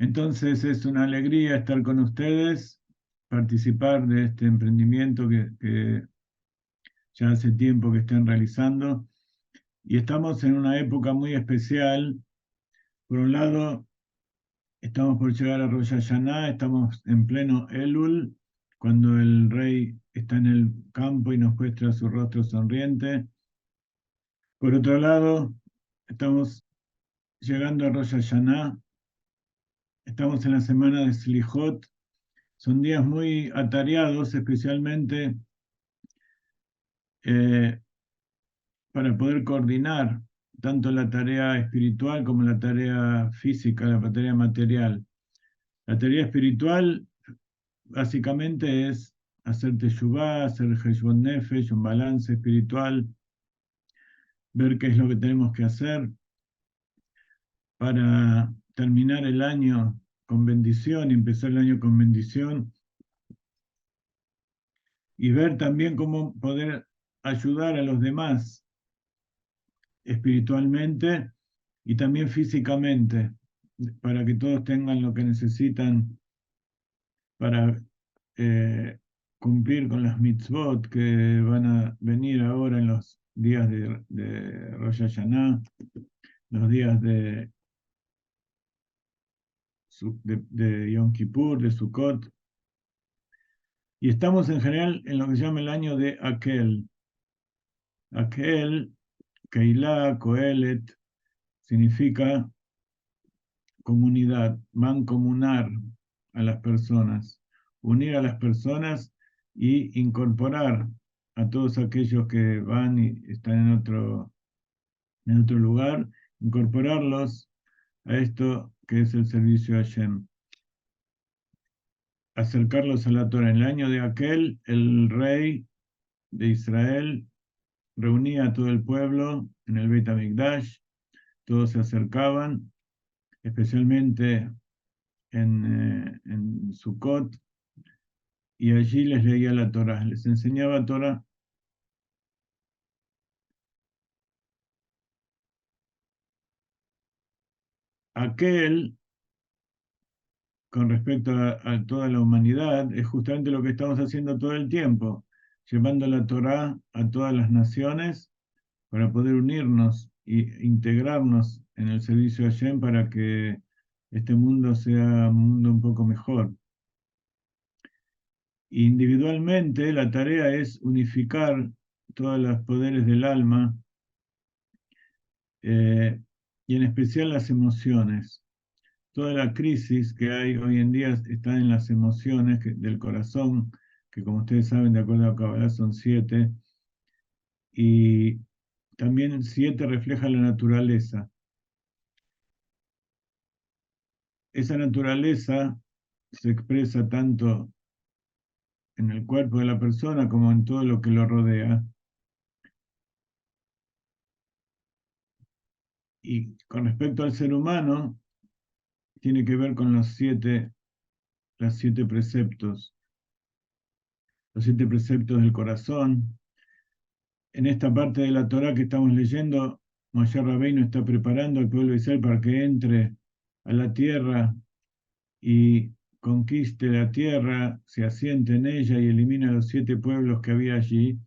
Entonces es una alegría estar con ustedes, participar de este emprendimiento que ya hace tiempo que están realizando. Y estamos en una época muy especial. Por un lado, estamos por llegar a Rosh Hashanah, estamos en pleno Elul, cuando el rey está en el campo y nos muestra su rostro sonriente. Por otro lado, estamos llegando a Rosh Hashanah, estamos en la semana de Slijot. Son días muy atareados, especialmente eh, para poder coordinar tanto la tarea espiritual como la tarea física, la tarea material. La tarea espiritual básicamente es hacer teshuvá, hacer heshbon nefesh, un balance espiritual, ver qué es lo que tenemos que hacer para terminar el año con bendición y empezar el año con bendición, y ver también cómo poder ayudar a los demás espiritualmente y también físicamente, para que todos tengan lo que necesitan para cumplir con las mitzvot que van a venir ahora en los días de Rosh Hashanah, los días de Yom Kippur, de Sukkot. Y estamos en general en lo que se llama el año de Akel. Akel, Keilah, Kohelet, significa comunidad, mancomunar a las personas, unir a las personas y incorporar a todos aquellos que van y están en otro lugar, incorporarlos a esto que es el servicio a Hashem, acercarlos a la Torah. En el año de Aquel, el rey de Israel reunía a todo el pueblo en el Beit HaMikdash, todos se acercaban, especialmente en Sukkot, y allí les leía la Torah, les enseñaba Torah. Aquel, con respecto a toda la humanidad, es justamente lo que estamos haciendo todo el tiempo, llevando la Torah a todas las naciones para poder unirnos e integrarnos en el servicio a Hashem para que este mundo sea un mundo un poco mejor. Individualmente, la tarea es unificar todos los poderes del alma, eh, y en especial las emociones. Toda la crisis que hay hoy en día está en las emociones del corazón, que como ustedes saben, de acuerdo a Kabbalah son 7, y también 7 refleja la naturaleza. Esa naturaleza se expresa tanto en el cuerpo de la persona como en todo lo que lo rodea. Y con respecto al ser humano, tiene que ver con los 7 preceptos, los 7 preceptos del corazón. En esta parte de la Torá que estamos leyendo, Moshe Rabbeinu está preparando al pueblo de Israel para que entre a la tierra y conquiste la tierra, se asiente en ella y elimine a los 7 pueblos que había allí.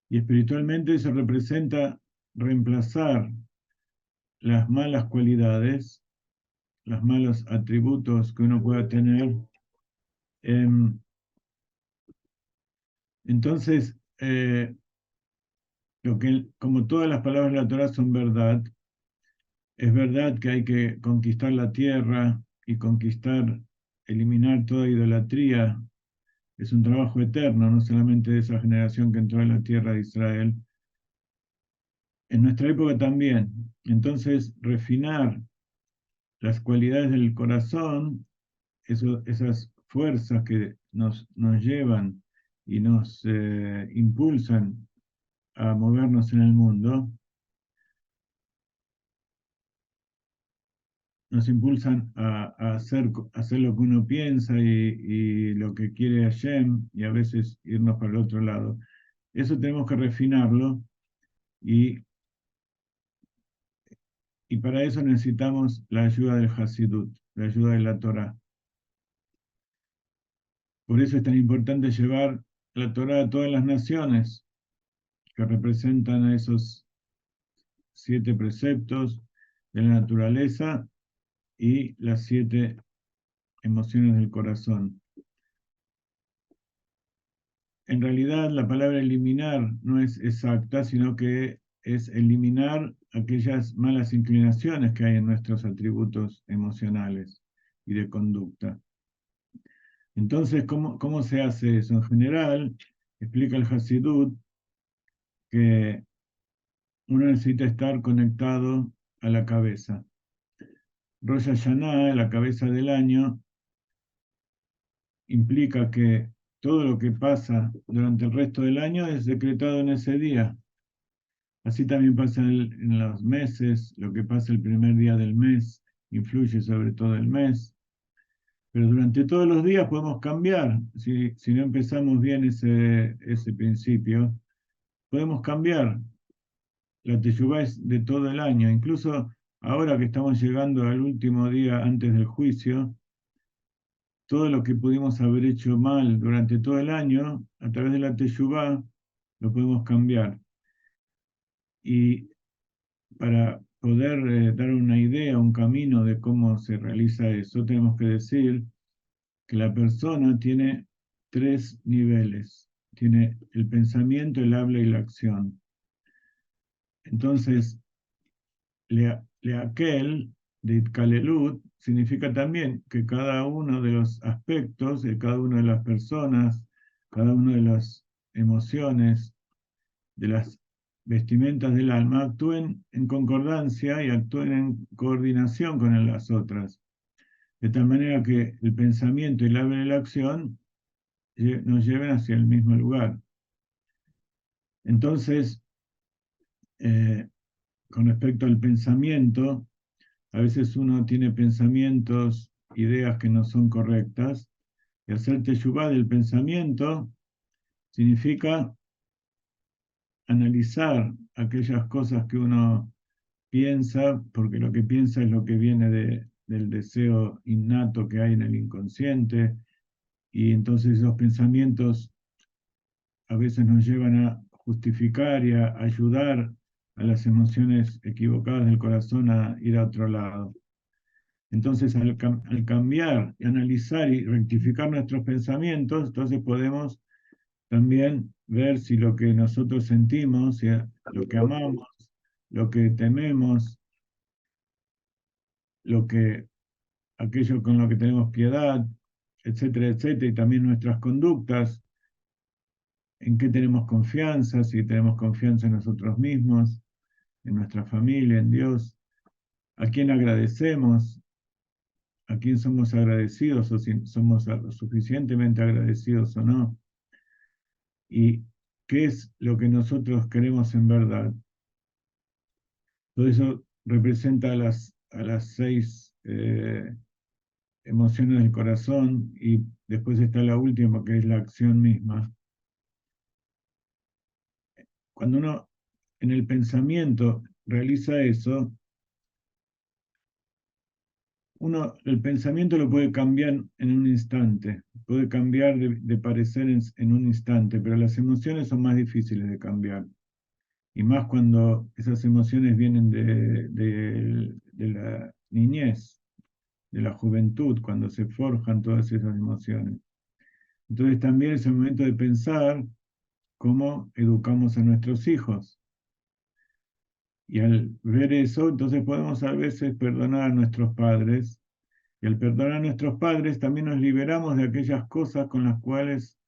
Y espiritualmente eso representa reemplazar las malas cualidades, los malos atributos que uno pueda tener. Em, entonces, como todas las palabras de la Torá son verdad, es verdad que hay que conquistar la tierra y conquistar, eliminar toda idolatría. Es un trabajo eterno, no solamente de esa generación que entró en la tierra de Israel. En nuestra época también. Entonces, refinar las cualidades del corazón, esas fuerzas que nos llevan y nos impulsan a movernos en el mundo, nos impulsan a hacer lo que uno piensa y lo que quiere Hashem, y a veces irnos para el otro lado. Eso tenemos que refinarlo, y, y para eso necesitamos la ayuda del Hasidut. la ayuda de la Torá. Por eso es tan importante llevar la Torá a todas las naciones que representan a esos 7 preceptos de la naturaleza y las 7 emociones del corazón. En realidad la palabra eliminar no es exacta, sino que es eliminar aquellas malas inclinaciones que hay en nuestros atributos emocionales y de conducta. Entonces, ¿cómo se hace eso? En general, explica el Hasidut que uno necesita estar conectado a la cabeza. Rosh Hashanah, la cabeza del año, implica que todo lo que pasa durante el resto del año es decretado en ese día. Así también pasa en los meses, lo que pasa el primer día del mes influye sobre todo el mes. Pero durante todos los días podemos cambiar. Si no empezamos bien ese principio, podemos cambiar. La teshuvá es de todo el año. Incluso ahora que estamos llegando al último día antes del juicio, todo lo que pudimos haber hecho mal durante todo el año, a través de la teshuvá, lo podemos cambiar. Y para poder dar una idea, un camino de cómo se realiza eso, tenemos que decir que la persona tiene 3 niveles. Tiene el pensamiento, el habla y la acción. Entonces, leakel de Itkalelut significa también que cada uno de los aspectos de cada una de las personas, cada una de las emociones, de las vestimentas del alma, actúen en concordancia y actúen en coordinación con las otras. De tal manera que el pensamiento y la habla y la acción nos lleven hacia el mismo lugar. Entonces, eh, con respecto al pensamiento, a veces uno tiene pensamientos, ideas que no son correctas, y hacer teshuvá del pensamiento significa analizar aquellas cosas que uno piensa, porque lo que piensa es lo que viene del deseo innato que hay en el inconsciente, y entonces esos pensamientos a veces nos llevan a justificar y a ayudar a las emociones equivocadas del corazón a ir a otro lado. Entonces, al cambiar, analizar y rectificar nuestros pensamientos, entonces podemos también ver si lo que nosotros sentimos, si lo que amamos, lo que tememos, aquello con lo que tenemos piedad, etcétera, etcétera, y también nuestras conductas, en qué tenemos confianza, si tenemos confianza en nosotros mismos, en nuestra familia, en Dios, a quién agradecemos, a quién somos agradecidos o si somos lo suficientemente agradecidos o no, y qué es lo que nosotros queremos en verdad. Todo eso representa a las 6 emociones del corazón y después está la última que es la acción misma. Cuando uno en el pensamiento realiza eso, el pensamiento lo puede cambiar en un instante, puede cambiar de parecer en un instante, pero las emociones son más difíciles de cambiar. Y más cuando esas emociones vienen de la niñez, de la juventud, cuando se forjan todas esas emociones. Entonces también es el momento de pensar cómo educamos a nuestros hijos. Y al ver eso, entonces podemos a veces perdonar a nuestros padres. Y al perdonar a nuestros padres, también nos liberamos de aquellas cosas con las cuales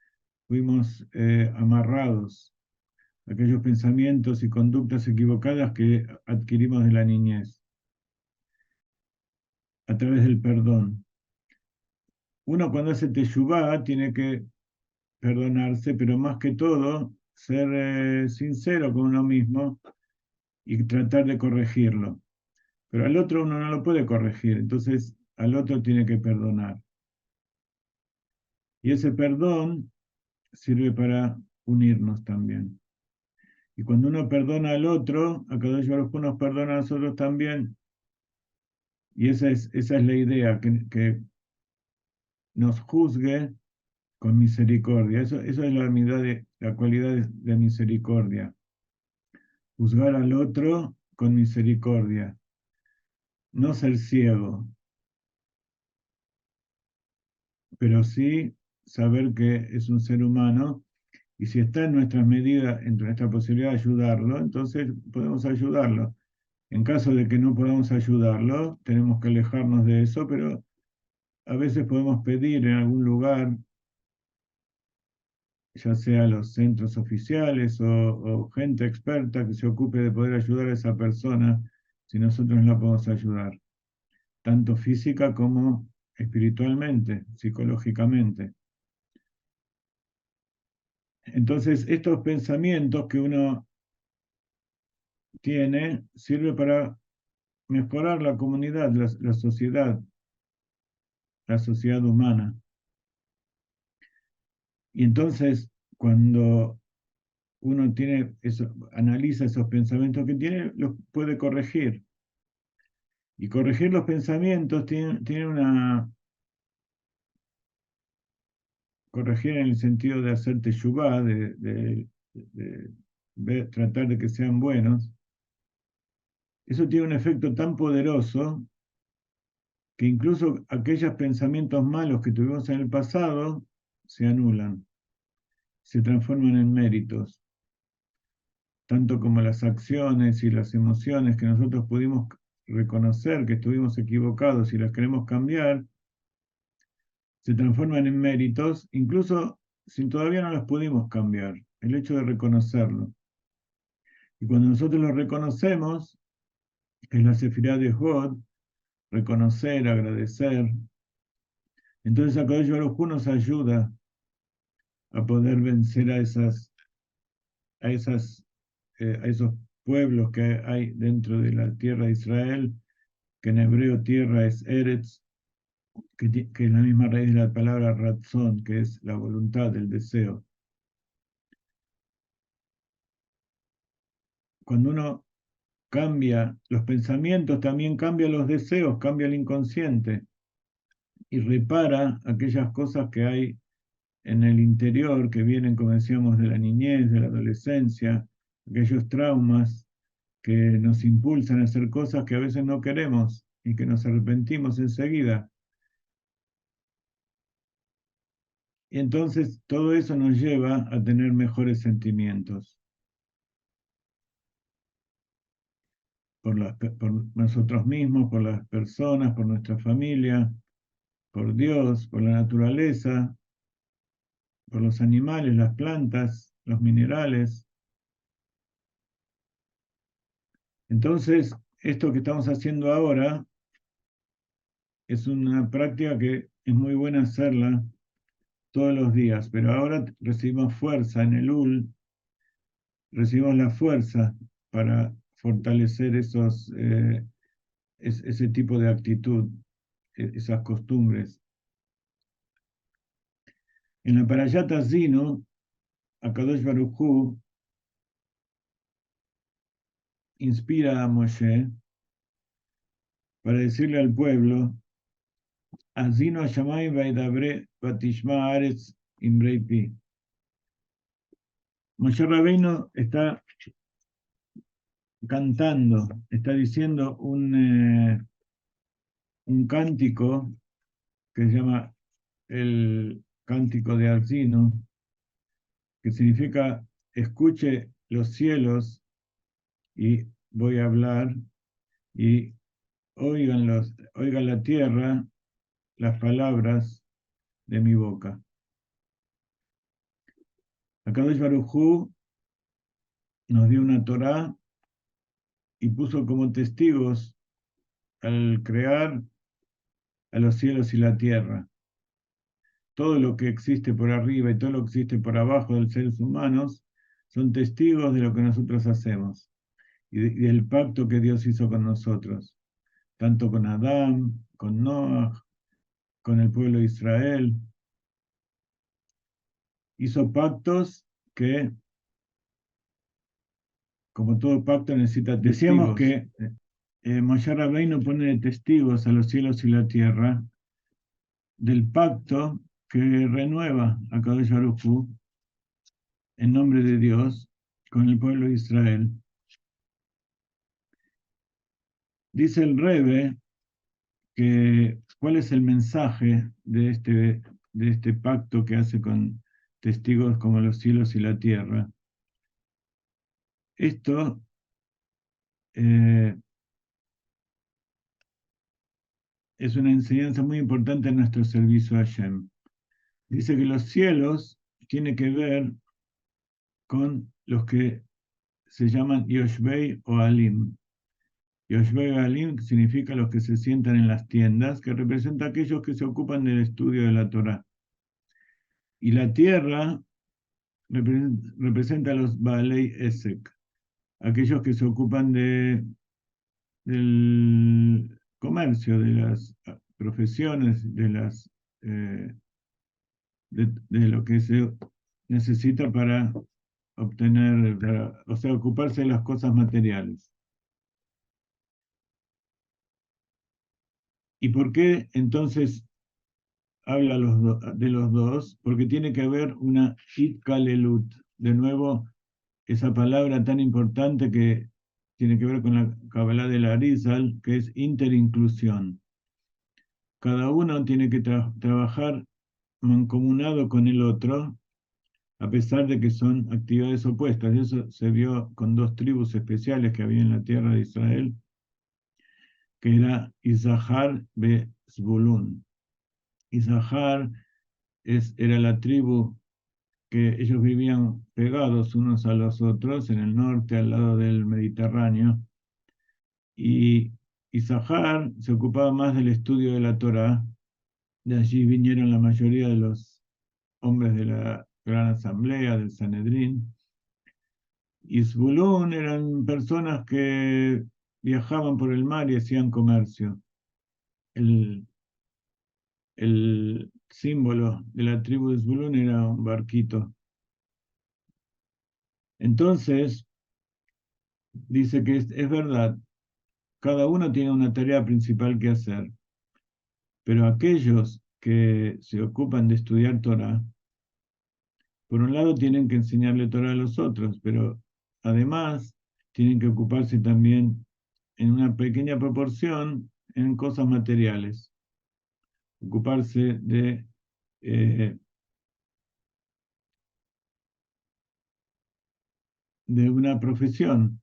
fuimos amarrados, aquellos pensamientos y conductas equivocadas que adquirimos de la niñez, a través del perdón. Uno cuando hace teshuvá tiene que perdonarse, pero más que todo, ser sincero con uno mismo y tratar de corregirlo. Pero al otro uno no lo puede corregir, entonces al otro tiene que perdonar. Y ese perdón sirve para unirnos también. Y cuando uno perdona al otro, a Kadosh Baruj Hu nos perdona a nosotros también. Y esa es la idea, que nos juzgue con misericordia. Eso es la cualidad de misericordia. Juzgar al otro con misericordia. No ser ciego, pero sí saber que es un ser humano y si está en nuestras medidas, en nuestra posibilidad de ayudarlo, entonces podemos ayudarlo. En caso de que no podamos ayudarlo, tenemos que alejarnos de eso, pero a veces podemos pedir en algún lugar, ya sea los centros oficiales o gente experta que se ocupe de poder ayudar a esa persona si nosotros no la podemos ayudar, tanto física como espiritualmente, psicológicamente. Entonces, estos pensamientos que uno tiene sirve para mejorar la comunidad, la sociedad humana. Y entonces, cuando uno analiza esos pensamientos que tiene, los puede corregir. Y corregir los pensamientos corregir en el sentido de hacer teshuvá, tratar de que sean buenos. Eso tiene un efecto tan poderoso que incluso aquellos pensamientos malos que tuvimos en el pasado se anulan, se transforman en méritos, tanto como las acciones y las emociones que nosotros pudimos reconocer que estuvimos equivocados y las queremos cambiar, se transforman en méritos, incluso si todavía no las pudimos cambiar, el hecho de reconocerlo. Y cuando nosotros lo reconocemos, que es la Sefirá de Hod, reconocer, agradecer, entonces Akadosh Baruj Hu nos ayuda a poder vencer a esas, a esos pueblos que hay dentro de la tierra de Israel, que en hebreo tierra es Eretz, que es la misma raíz de la palabra Ratzon, que es la voluntad, el deseo. Cuando uno cambia los pensamientos, también cambia los deseos, cambia el inconsciente y repara aquellas cosas que hay en el interior, que vienen, como decíamos, de la niñez, de la adolescencia, aquellos traumas que nos impulsan a hacer cosas que a veces no queremos y que nos arrepentimos enseguida. Y entonces todo eso nos lleva a tener mejores sentimientos por nosotros mismos, por las personas, por nuestra familia, por Dios, por la naturaleza, por los animales, las plantas, los minerales. Entonces, esto que estamos haciendo ahora es una práctica que es muy buena hacerla todos los días, pero ahora recibimos fuerza en el UL, recibimos la fuerza para fortalecer ese tipo de actitud, esas costumbres. En la Parashat Azino, Akadosh Baruj Hu inspira a Moshe para decirle al pueblo, Azino Shamay Vaidabre Batishma Aretz Imrei Pi. Moshe Rabbeinu está cantando, está diciendo un cántico que se llama el cántico de Azino, que significa escuche los cielos y voy a hablar y oigan la tierra las palabras de mi boca. Akadosh Baruj Hu nos dio una Torá y puso como testigos al crear a los cielos y la tierra. Todo lo que existe por arriba y todo lo que existe por abajo de los seres humanos son testigos de lo que nosotros hacemos y del pacto que Dios hizo con nosotros, tanto con Adán, con Noah, con el pueblo de Israel. Hizo pactos que, como todo pacto, necesita testigos. Decíamos que Moshe Rabbeinu pone de testigos a los cielos y la tierra del pacto que renueva a Kadosh Baruj Hu en nombre de Dios con el pueblo de Israel. Dice el Rebe que cuál es el mensaje de este pacto que hace con testigos como los cielos y la tierra. Esto es una enseñanza muy importante en nuestro servicio a Hashem. Dice que los cielos tienen que ver con los que se llaman Yoshbei o Alim. Yoshbei o Alim significa los que se sientan en las tiendas, que representa a aquellos que se ocupan del estudio de la Torá. Y la tierra representa a los Baalei Esek, aquellos que se ocupan del comercio, de las profesiones, eh, de lo que se necesita para obtener, o sea, ocuparse de las cosas materiales. ¿Y por qué entonces habla de los dos? Porque tiene que haber una itkalelut. De nuevo, esa palabra tan importante que tiene que ver con la Kabbalah de la Arizal, que es interinclusión. Cada uno tiene que trabajar mancomunado con el otro, a pesar de que son actividades opuestas. Eso se vio con dos tribus especiales que había en la tierra de Israel, que era Isahar be Zbulun. Isahar era la tribu que ellos vivían pegados unos a los otros en el norte, al lado del Mediterráneo, y Isahar se ocupaba más del estudio de la Torá. De allí vinieron la mayoría de los hombres de la Gran Asamblea, del Sanedrín. Y Zbulún eran personas que viajaban por el mar y hacían comercio. El, el símbolo de la tribu de Zbulún era un barquito. Entonces, dice que es verdad, cada uno tiene una tarea principal que hacer, pero aquellos que se ocupan de estudiar Torah, por un lado tienen que enseñarle Torah a los otros, pero además tienen que ocuparse también en una pequeña proporción en cosas materiales, ocuparse eh, de una profesión,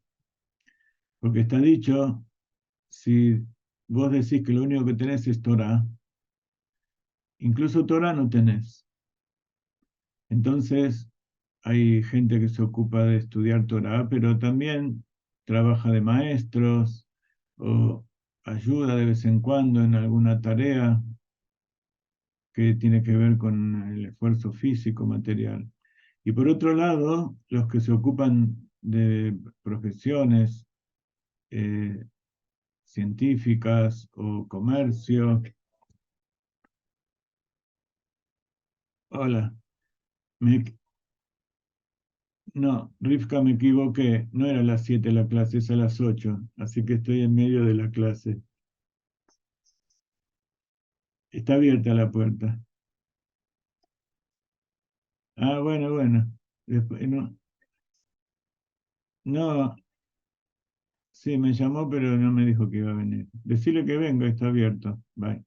porque está dicho, si vos decís que lo único que tenés es Torah, incluso Torah no tenés. Entonces, hay gente que se ocupa de estudiar Torah, pero también trabaja de maestros o ayuda de vez en cuando en alguna tarea que tiene que ver con el esfuerzo físico, material. Y por otro lado, los que se ocupan de profesiones eh, científicas o comercio. Hola, me, no, Rivka, me equivoqué, no era a las 7 la clase, es a las 8, así que estoy en medio de la clase. Está abierta la puerta. Ah, bueno, bueno. Después, no, no, sí, me llamó, pero no me dijo que iba a venir. Decirle que venga, está abierto. Bye.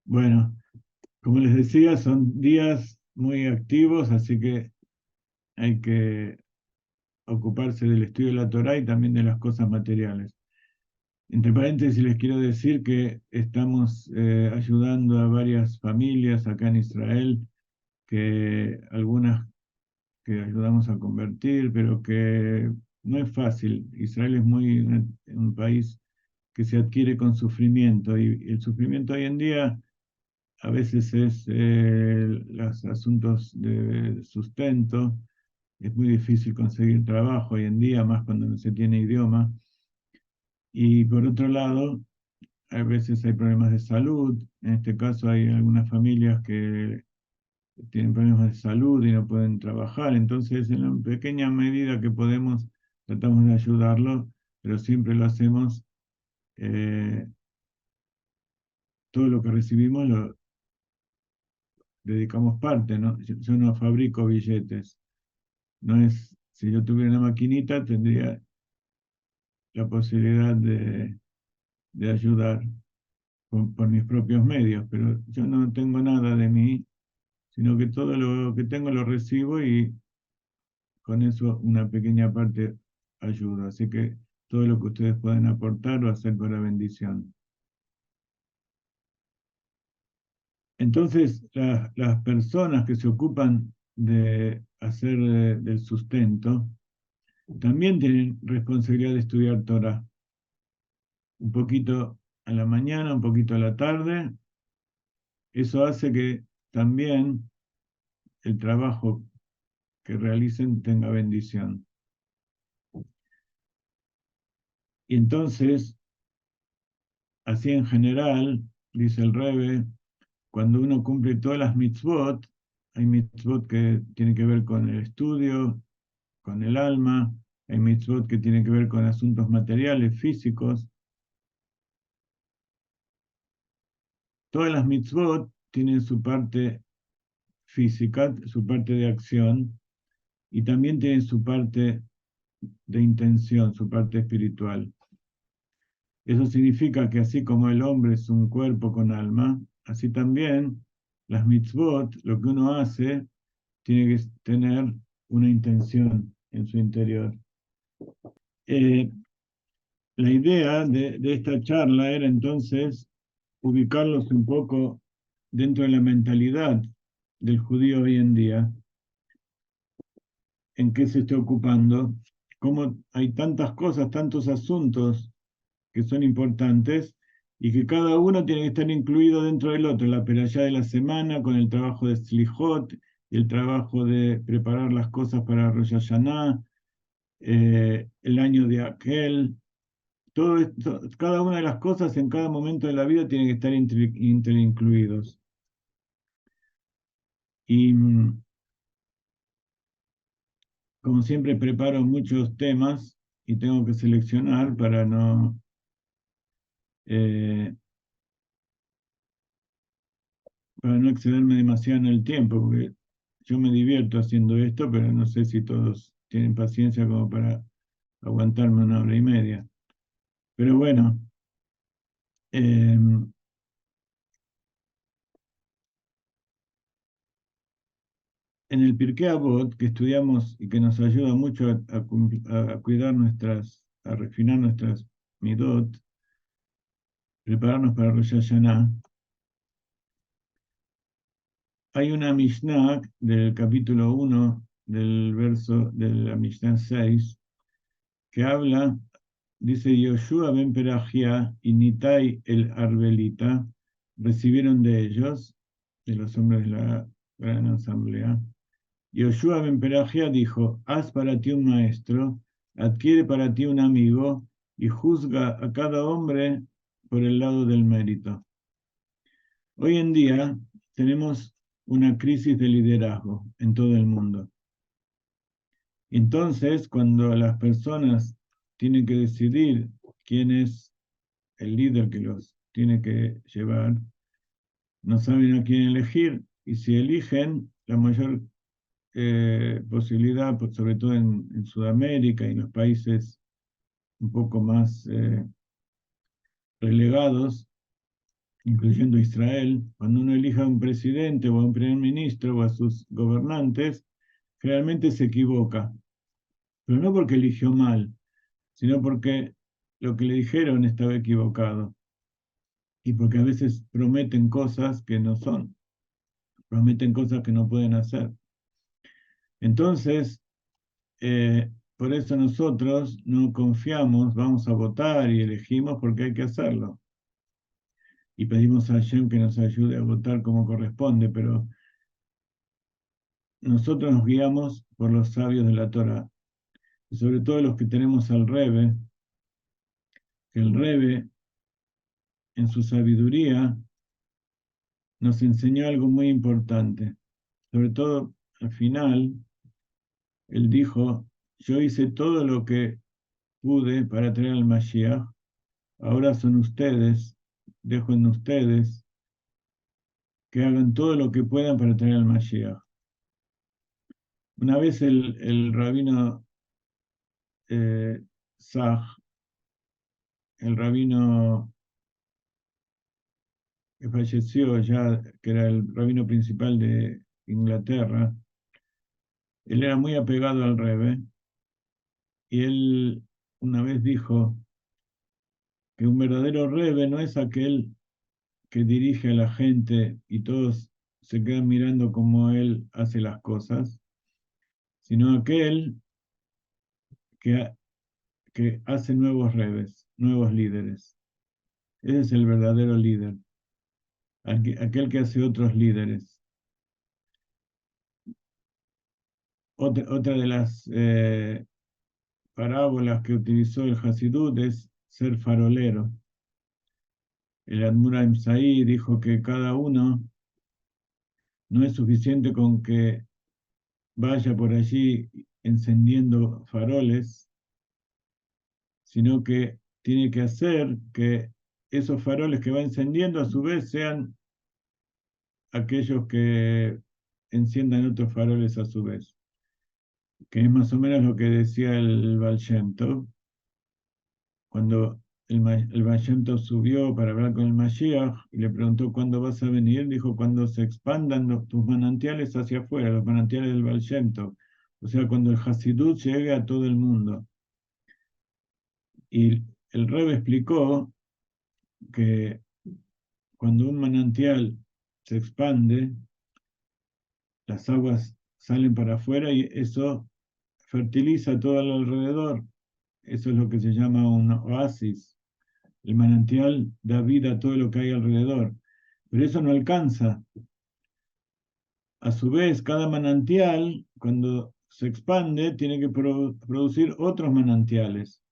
Bueno, como les decía, son días muy activos, así que hay que ocuparse del estudio de la Torá y también de las cosas materiales. Entre paréntesis, les quiero decir que estamos ayudando a varias familias acá en Israel, que algunas que ayudamos a convertir, pero que no es fácil. Israel es un país que se adquiere con sufrimiento y el sufrimiento hoy en día a veces es los asuntos de sustento. Es muy difícil conseguir trabajo hoy en día, más cuando no se tiene idioma. Y por otro lado, a veces hay problemas de salud. En este caso hay algunas familias que tienen problemas de salud y no pueden trabajar. Entonces, en la pequeña medida que podemos, tratamos de ayudarlos. pero siempre lo hacemos, todo lo que recibimos lo dedicamos parte, ¿no? Yo no fabrico billetes, no es, si yo tuviera una maquinita tendría la posibilidad de ayudar por mis propios medios, pero yo no tengo nada de mí, sino que todo lo que tengo lo recibo y con eso una pequeña parte ayuda. Así que todo lo que ustedes pueden aportar va a ser para bendición. Entonces, las personas que se ocupan de hacer del sustento también tienen responsabilidad de estudiar Torah. Un poquito a la mañana, un poquito a la tarde. Eso hace que también el trabajo que realicen tenga bendición. Y entonces, así en general, dice el Rebbe, cuando uno cumple todas las mitzvot, hay mitzvot que tienen que ver con el estudio, con el alma, hay mitzvot que tienen que ver con asuntos materiales, físicos. Todas las mitzvot tienen su parte física, su parte de acción, y también tienen su parte de intención, su parte espiritual. Eso significa que así como el hombre es un cuerpo con alma, así también las mitzvot, lo que uno hace, tiene que tener una intención en su interior. Eh, la idea de esta charla era entonces ubicarlos un poco dentro de la mentalidad del judío hoy en día, en qué se está ocupando, cómo hay tantas cosas, tantos asuntos que son importantes y que cada uno tiene que estar incluido dentro del otro, la perashá de la semana, con el trabajo de Slijot, el trabajo de preparar las cosas para Rosh Hashanah, el año de aquel, todo esto, cada una de las cosas en cada momento de la vida tiene que estar interincluidos. Y como siempre preparo muchos temas y tengo que seleccionar eh, para no excederme demasiado en el tiempo, porque yo me divierto haciendo esto, pero no sé si todos tienen paciencia como para aguantarme una hora y media. Pero bueno, eh, en el Pirkei Avot, que estudiamos y que nos ayuda mucho a cuidar a refinar nuestras midot, prepararnos para Rosh Hashanah, hay una Mishnah del capítulo 1 del verso de la Mishnah 6 que habla, dice Yoshua ben Perajia y Nitai el Arbelita, recibieron de ellos, de los hombres de la gran asamblea. Yoshua ben Perajia dijo, haz para ti un maestro, adquiere para ti un amigo y juzga a cada hombre por el lado del mérito. Hoy en día tenemos una crisis de liderazgo en todo el mundo. Entonces, cuando las personas tienen que decidir quién es el líder que los tiene que llevar, no saben a quién elegir y si eligen, la mayor posibilidad, pues, sobre todo en Sudamérica y en los países un poco más relegados, incluyendo Israel, cuando uno elija a un presidente o a un primer ministro o a sus gobernantes, generalmente se equivoca, pero no porque eligió mal, sino porque lo que le dijeron estaba equivocado y porque a veces prometen cosas que no son, prometen cosas que no pueden hacer. Entonces, por eso nosotros no confiamos, vamos a votar y elegimos porque hay que hacerlo. Y pedimos a Hashem que nos ayude a votar como corresponde, pero nosotros nos guiamos por los sabios de la Torah, y sobre todo los que tenemos al Rebbe, que el Rebbe en su sabiduría nos enseñó algo muy importante. Sobre todo al final, él dijo, yo hice todo lo que pude para traer al Mashiach, ahora son ustedes, dejo en ustedes que hagan todo lo que puedan para traer al Mashiach. Una vez el rabino Saj, el rabino que falleció ya, que era el rabino principal de Inglaterra, él era muy apegado al Rebbe, y él una vez dijo que un verdadero Rebbe no es aquel que dirige a la gente y todos se quedan mirando cómo él hace las cosas, sino aquel que, que hace nuevos Rebbes, nuevos líderes. Ese es el verdadero líder, aquel que hace otros líderes. Otra de las parábolas que utilizó el Hasidut es ser farolero. El Admura Saí dijo que cada uno no es suficiente con que vaya por allí encendiendo faroles, sino que tiene que hacer que esos faroles que va encendiendo a su vez sean aquellos que enciendan otros faroles a su vez, que es más o menos lo que decía el Baal Shem Tov, cuando el Baal Shem Tov subió para hablar con el Mashiach y le preguntó cuándo vas a venir, dijo cuando se expandan tus manantiales hacia afuera, los manantiales del Baal Shem Tov, o sea, cuando el Hasidut llegue a todo el mundo. Y el Rebbe explicó que cuando un manantial se expande, las aguas salen para afuera y eso fertiliza todo el alrededor. Eso es lo que se llama un oasis. El manantial da vida a todo lo que hay alrededor. Pero eso no alcanza. A su vez, cada manantial, cuando se expande, tiene que producir otros manantiales.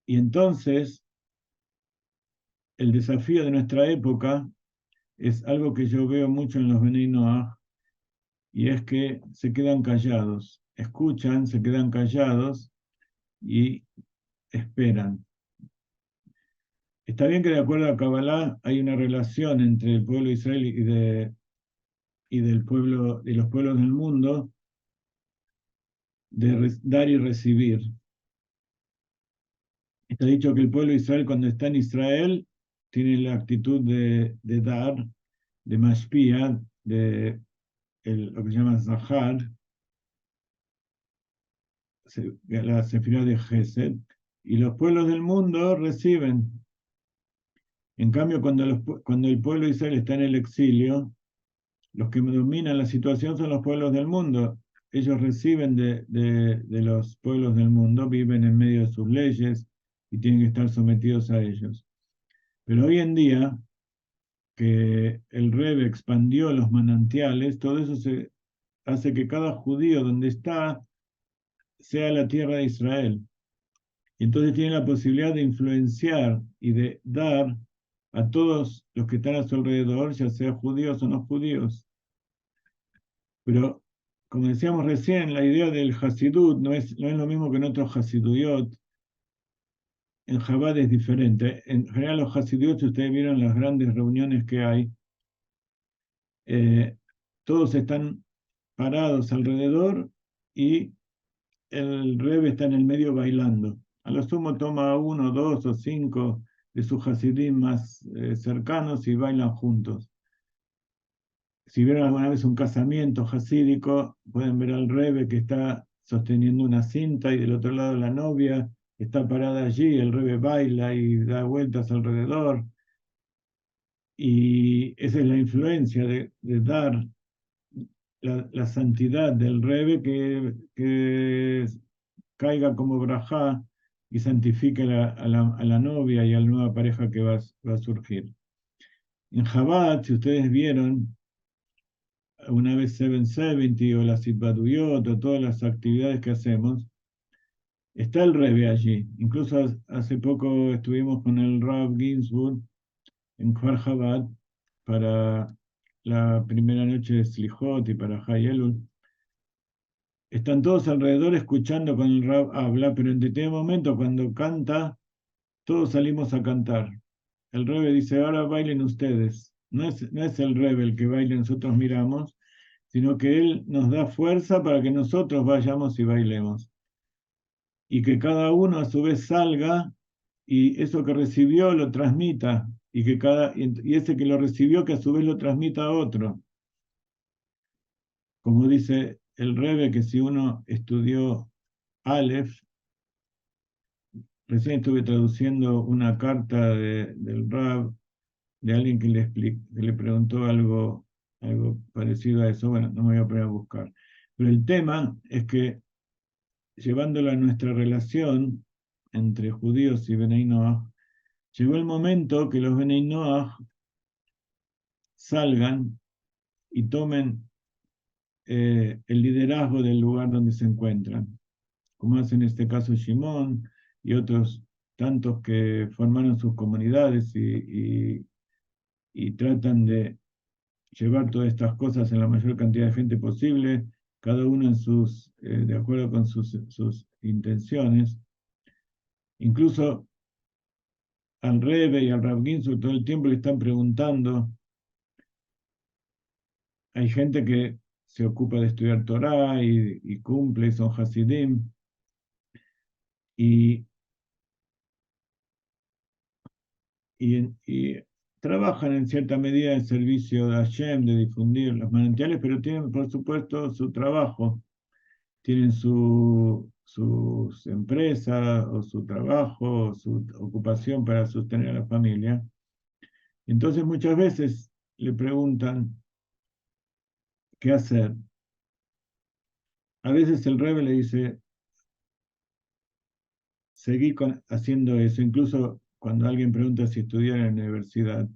Y entonces, el desafío de nuestra época es algo que yo veo mucho en los Bnei Noach, y es que se quedan callados, escuchan, se quedan callados y esperan. Está bien que de acuerdo a Kabbalah hay una relación entre el pueblo de Israel y del pueblo, y los pueblos del mundo, de dar y recibir. Está dicho que el pueblo de Israel cuando está en Israel tiene la actitud de dar, de mashpia, de lo que se llama zahar, la sefirá de Gesed, y los pueblos del mundo reciben. En cambio, cuando el pueblo de Israel está en el exilio, los que dominan la situación son los pueblos del mundo. Ellos reciben de los pueblos del mundo, viven en medio de sus leyes y tienen que estar sometidos a ellos. Pero hoy en día, que el Rebbe expandió los manantiales, todo eso hace que cada judío donde está sea la tierra de Israel. Y entonces tiene la posibilidad de influenciar y de dar a todos los que están a su alrededor, ya sea judíos o no judíos. Pero, como decíamos recién, la idea del Hasidut no es lo mismo que en otros Hasiduyot. En Chabad es diferente. En general, los Hasiduyot, si ustedes vieron las grandes reuniones que hay, todos están parados alrededor y el Rebbe está en el medio bailando. A lo sumo toma uno, dos o cinco de sus Hasidim más cercanos y bailan juntos. Si vieron alguna vez un casamiento hasídico, pueden ver al Rebbe que está sosteniendo una cinta y del otro lado la novia está parada allí, el Rebbe baila y da vueltas alrededor. Y esa es la influencia de dar la santidad del Rebbe que caiga como brajá y santifique a la novia y a la nueva pareja que va a surgir. En Chabad, si ustedes vieron, una vez 770 o la Sitbaduyot o todas las actividades que hacemos, está el Rebbe allí. Incluso hace poco estuvimos con el Rav Ginsburg en Kfar Chabad para la primera noche de Slichot y para Hayelul. Están todos alrededor escuchando cuando el Rab habla, pero en determinado momento cuando canta, todos salimos a cantar. El Rebe dice, ahora bailen ustedes. No es el Rebe el que baile, nosotros miramos, sino que él nos da fuerza para que nosotros vayamos y bailemos. Y que cada uno a su vez salga y eso que recibió lo transmita. Y ese que lo recibió que a su vez lo transmita a otro. Como dice el Rebe, que si uno estudió Aleph, recién estuve traduciendo una carta del Rab, de alguien que le preguntó algo parecido a eso. Bueno, no me voy a poner a buscar. Pero el tema es que, llevándolo a nuestra relación entre judíos y Benei Noach, llegó el momento que los Benei Noach salgan y tomen el liderazgo del lugar donde se encuentran, como hace en este caso Shimón y otros tantos que formaron sus comunidades y tratan de llevar todas estas cosas en la mayor cantidad de gente posible, cada uno de acuerdo con sus intenciones. Incluso al Rebbe y al Rav Ginsburg todo el tiempo le están preguntando. Hay gente que se ocupa de estudiar Torah y cumple, son Hasidim, y, y trabajan en cierta medida en servicio de Hashem, de difundir los manantiales, pero tienen, por supuesto, su trabajo, tienen sus empresas o su trabajo, o su ocupación para sostener a la familia. Entonces muchas veces le preguntan qué hacer. A veces el Rebbe le dice, seguí haciendo eso, incluso cuando alguien pregunta si estudiar en la universidad.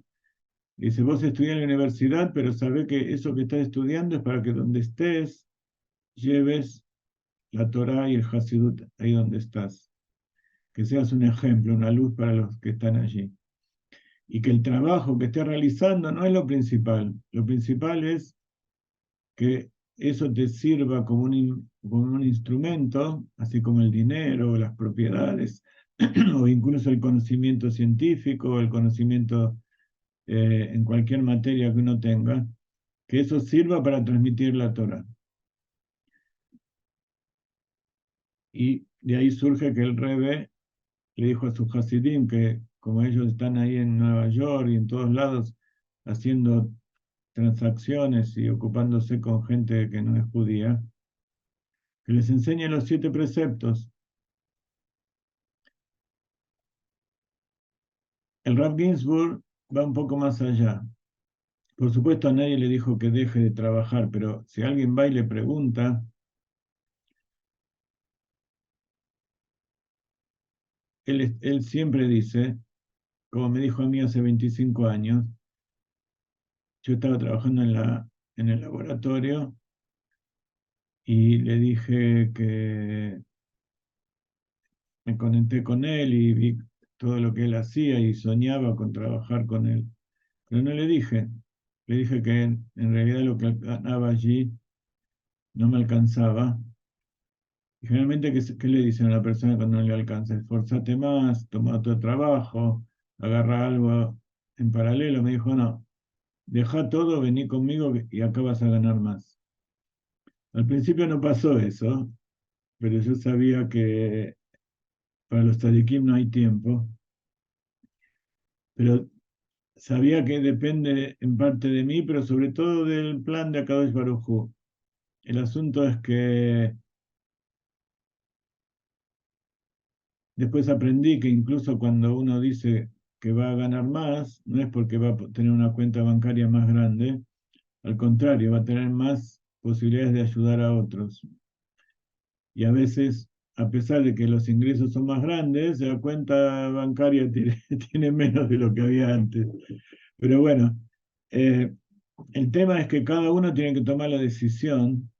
Dice, vos estudiás en la universidad, pero sabés que eso que estás estudiando es para que donde estés lleves la Torá y el Hasidut ahí donde estás. Que seas un ejemplo, una luz para los que están allí. Y que el trabajo que estés realizando no es lo principal. Lo principal es que eso te sirva como un instrumento, así como el dinero, las propiedades, o incluso el conocimiento científico, el conocimiento en cualquier materia que uno tenga, que eso sirva para transmitir la Torah. Y de ahí surge que el Rebbe le dijo a sus Hasidim que como ellos están ahí en Nueva York y en todos lados haciendo transacciones y ocupándose con gente que no es judía, que les enseñe los 7 preceptos. El Rav Ginsburg va un poco más allá. Por supuesto, a nadie le dijo que deje de trabajar, pero si alguien va y le pregunta, él siempre dice, como me dijo a mí hace 25 años, yo estaba trabajando en el laboratorio y le dije que me conecté con él y vi todo lo que él hacía y soñaba con trabajar con él. Pero no le dije que en realidad lo que ganaba allí no me alcanzaba. Y generalmente, ¿qué le dicen a una persona cuando no le alcanza? Esforzate más, toma otro trabajo, agarra algo en paralelo. Me dijo, no, deja todo, vení conmigo y acá vas a ganar más. Al principio no pasó eso, pero yo sabía que para los tzadikim no hay tiempo, pero sabía que depende en parte de mí, pero sobre todo del plan de Akadosh Baruj Hu. El asunto es que después aprendí que incluso cuando uno dice que va a ganar más, no es porque va a tener una cuenta bancaria más grande, al contrario, va a tener más posibilidades de ayudar a otros. Y a veces, a pesar de que los ingresos son más grandes, la cuenta bancaria tiene menos de lo que había antes. Pero bueno, eh, el tema es que cada uno tiene que tomar la decisión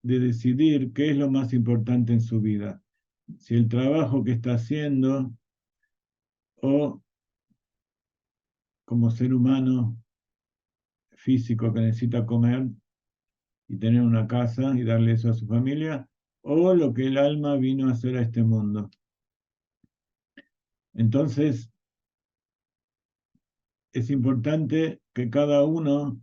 de decidir qué es lo más importante en su vida. Si el trabajo que está haciendo o como ser humano físico que necesita comer y tener una casa y darle eso a su familia, o lo que el alma vino a hacer a este mundo. Entonces, es importante que cada uno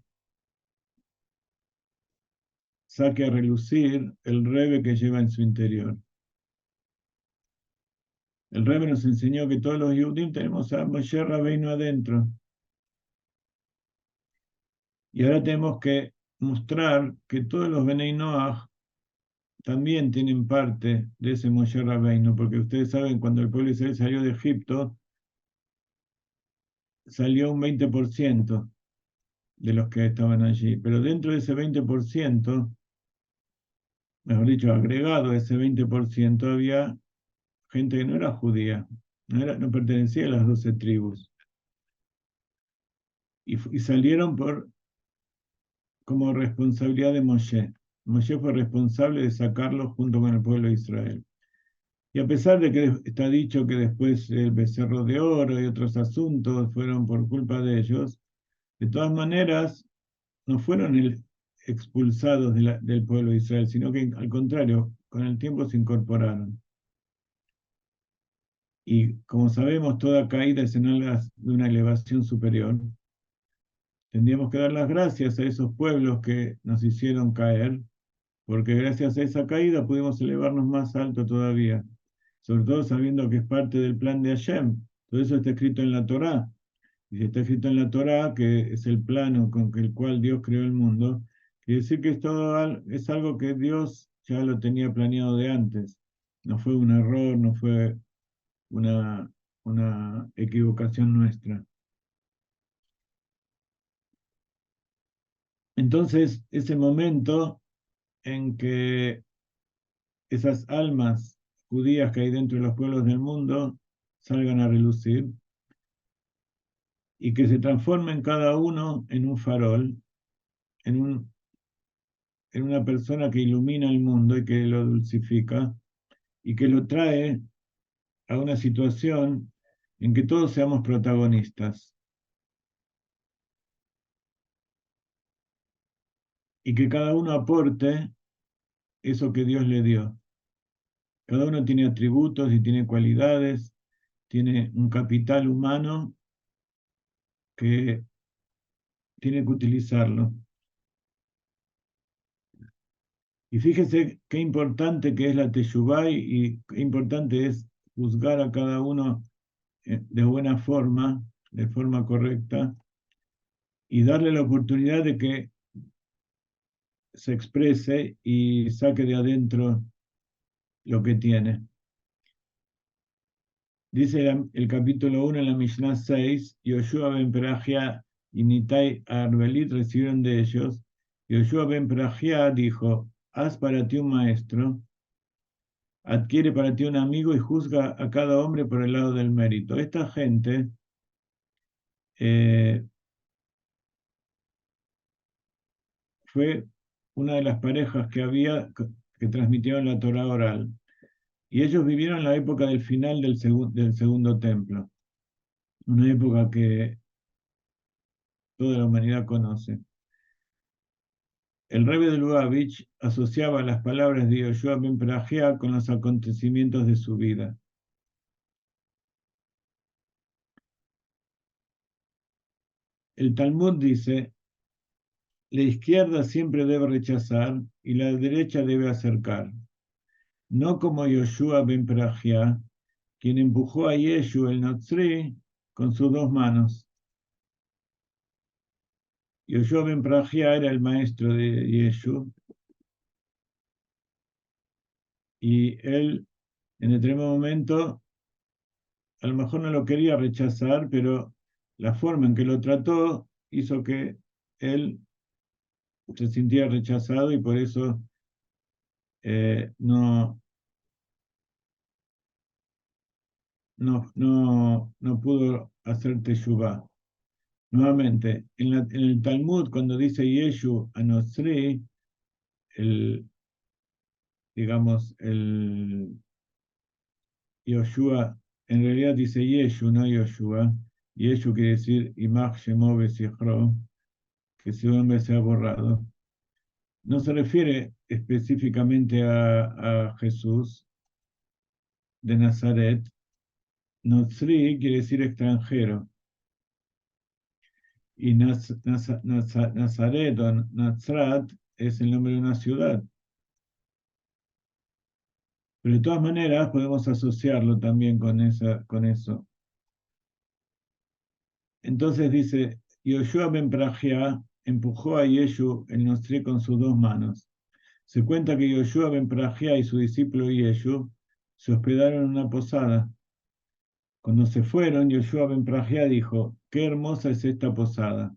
saque a relucir el Rebbe que lleva en su interior. El Rebbe nos enseñó que todos los Yehudim tenemos a Moshe Rabbeinu adentro. Y ahora tenemos que mostrar que todos los Benei Noach también tienen parte de ese Moshe Rabbeinu, porque ustedes saben, cuando el pueblo de Israel salió de Egipto, salió un 20% de los que estaban allí, pero dentro de ese 20%, mejor dicho, agregado a ese 20%, había gente que no era judía, no pertenecía a las 12 tribus, y salieron como responsabilidad de Moshe. Moshe fue responsable de sacarlos junto con el pueblo de Israel. Y a pesar de que está dicho que después el becerro de oro y otros asuntos fueron por culpa de ellos, de todas maneras no fueron expulsados del pueblo de Israel, sino que al contrario, con el tiempo se incorporaron. Y como sabemos, toda caída es en alas de una elevación superior. Tendríamos que dar las gracias a esos pueblos que nos hicieron caer, porque gracias a esa caída pudimos elevarnos más alto todavía, sobre todo sabiendo que es parte del plan de Hashem. Todo eso está escrito en la Torá. Y si está escrito en la Torá, que es el plano con el cual Dios creó el mundo, quiere decir que es algo que Dios ya lo tenía planeado de antes. No fue un error, no fue una, una equivocación nuestra. Entonces, ese momento en que esas almas judías que hay dentro de los pueblos del mundo salgan a relucir y que se transformen cada uno en un farol, en en una persona que ilumina el mundo y que lo dulcifica y que lo trae a una situación en que todos seamos protagonistas y que cada uno aporte eso que Dios le dio. Cada uno tiene atributos y tiene cualidades, tiene un capital humano que tiene que utilizarlo. Y fíjese qué importante que es la Teshuvá y qué importante es juzgar a cada uno de buena forma, de forma correcta, y darle la oportunidad de que se exprese y saque de adentro lo que tiene. Dice el capítulo 1 en la Mishnah 6, Yoshua ben Perajia y Nitai Arbelit recibieron de ellos. Yoshua ben Perajia dijo, haz para ti un maestro, adquiere para ti un amigo y juzga a cada hombre por el lado del mérito. Esta gente eh, fue una de las parejas que había que transmitieron la Torah oral. Y ellos vivieron la época del final del segundo templo, una época que toda la humanidad conoce. El Rebbe de Lubavitch asociaba las palabras de Yoshua ben Perajia con los acontecimientos de su vida. El Talmud dice, la izquierda siempre debe rechazar y la derecha debe acercar. No como Yoshua ben Perajia, quien empujó a Yeshu el Notzri con sus dos manos. Yoshua ben Perajia era el maestro de Yeshu y él en determinado momento a lo mejor no lo quería rechazar, pero la forma en que lo trató hizo que él se sintiera rechazado y por eso no pudo hacer teshuvá. Nuevamente, en el Talmud, cuando dice Yeshu a Nosri, el, digamos, el Yoshua, en realidad dice Yeshu, no Yoshua. Yeshu quiere decir Imach Shemo Besichro, que su nombre se ha borrado. No se refiere específicamente a Jesús de Nazaret. Notzri quiere decir extranjero. Y Nazaret o Nazrat es el nombre de una ciudad. Pero de todas maneras podemos asociarlo también con eso. Entonces dice, Yoshua ben Prajia empujó a Yeshu el Nostri con sus dos manos. Se cuenta que Yoshua ben Prajia y su discípulo Yeshu se hospedaron en una posada. Cuando se fueron, Yoshua ben Prajia dijo, qué hermosa es esta posada.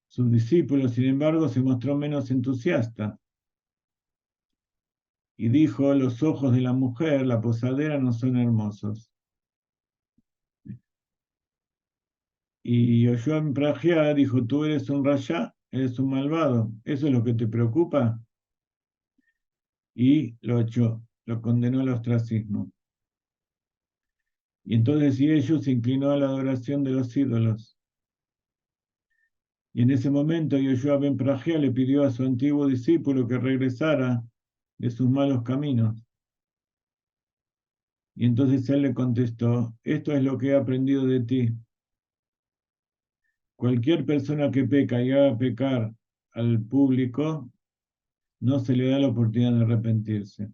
Sus discípulos, sin embargo, se mostró menos entusiasta y dijo, los ojos de la mujer, la posadera, no son hermosos. Y Yoshua ben Prajia dijo, tú eres un rasha, eres un malvado, ¿eso es lo que te preocupa? Y lo echó, lo condenó al ostracismo. Y entonces Yeshu se inclinó a la adoración de los ídolos. Y en ese momento Yoshua ben Prajia le pidió a su antiguo discípulo que regresara de sus malos caminos. Y entonces él le contestó, esto es lo que he aprendido de ti. Cualquier persona que peca y haga pecar al público, no se le da la oportunidad de arrepentirse.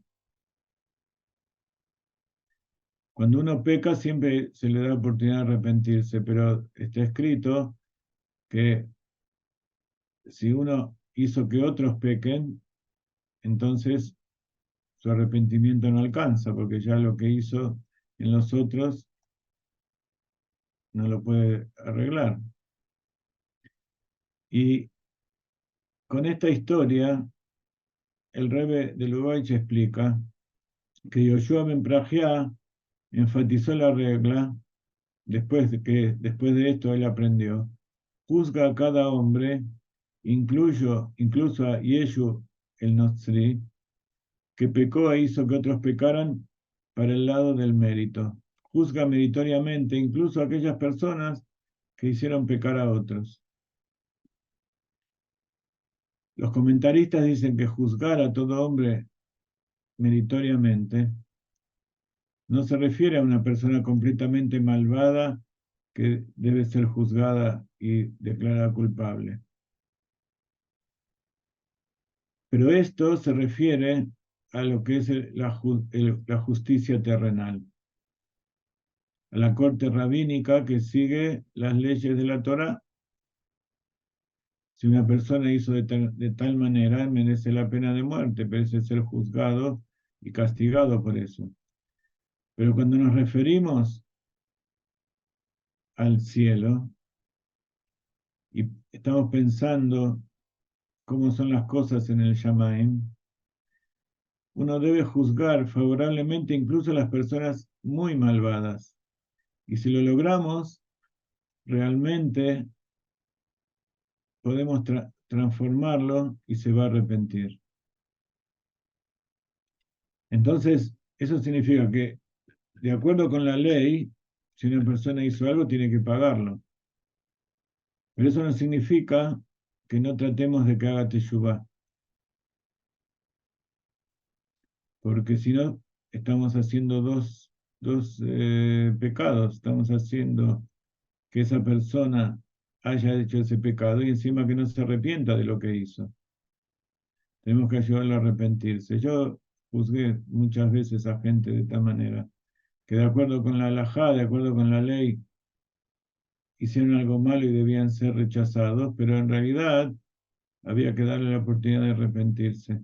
Cuando uno peca siempre se le da la oportunidad de arrepentirse, pero está escrito que si uno hizo que otros pequen, entonces su arrepentimiento no alcanza, porque ya lo que hizo en los otros no lo puede arreglar. Y con esta historia, el Rebbe de Lubavitch explica que Yoshua ben Prajia enfatizó la regla, después de esto él aprendió, juzga a cada hombre, incluso a Yeshu el Notzri, que pecó e hizo que otros pecaran para el lado del mérito. Juzga meritoriamente incluso a aquellas personas que hicieron pecar a otros. Los comentaristas dicen que juzgar a todo hombre meritoriamente no se refiere a una persona completamente malvada que debe ser juzgada y declarada culpable. Pero esto se refiere a lo que es la justicia terrenal, a la corte rabínica que sigue las leyes de la Torá. Si una persona hizo de tal manera, merece la pena de muerte, merece ser juzgado y castigado por eso. Pero cuando nos referimos al cielo y estamos pensando cómo son las cosas en el Shamaim, uno debe juzgar favorablemente incluso a las personas muy malvadas. Y si lo logramos, realmente podemos transformarlo y se va a arrepentir. Entonces, eso significa que, de acuerdo con la ley, si una persona hizo algo, tiene que pagarlo. Pero eso no significa que no tratemos de que haga teshuvá, porque si no, estamos haciendo dos pecados. Estamos haciendo que esa persona haya hecho ese pecado y encima que no se arrepienta de lo que hizo. Tenemos que ayudarlo a arrepentirse. Yo juzgué muchas veces a gente de esta manera, que de acuerdo con la halajá, de acuerdo con la ley, hicieron algo malo y debían ser rechazados, pero en realidad había que darle la oportunidad de arrepentirse.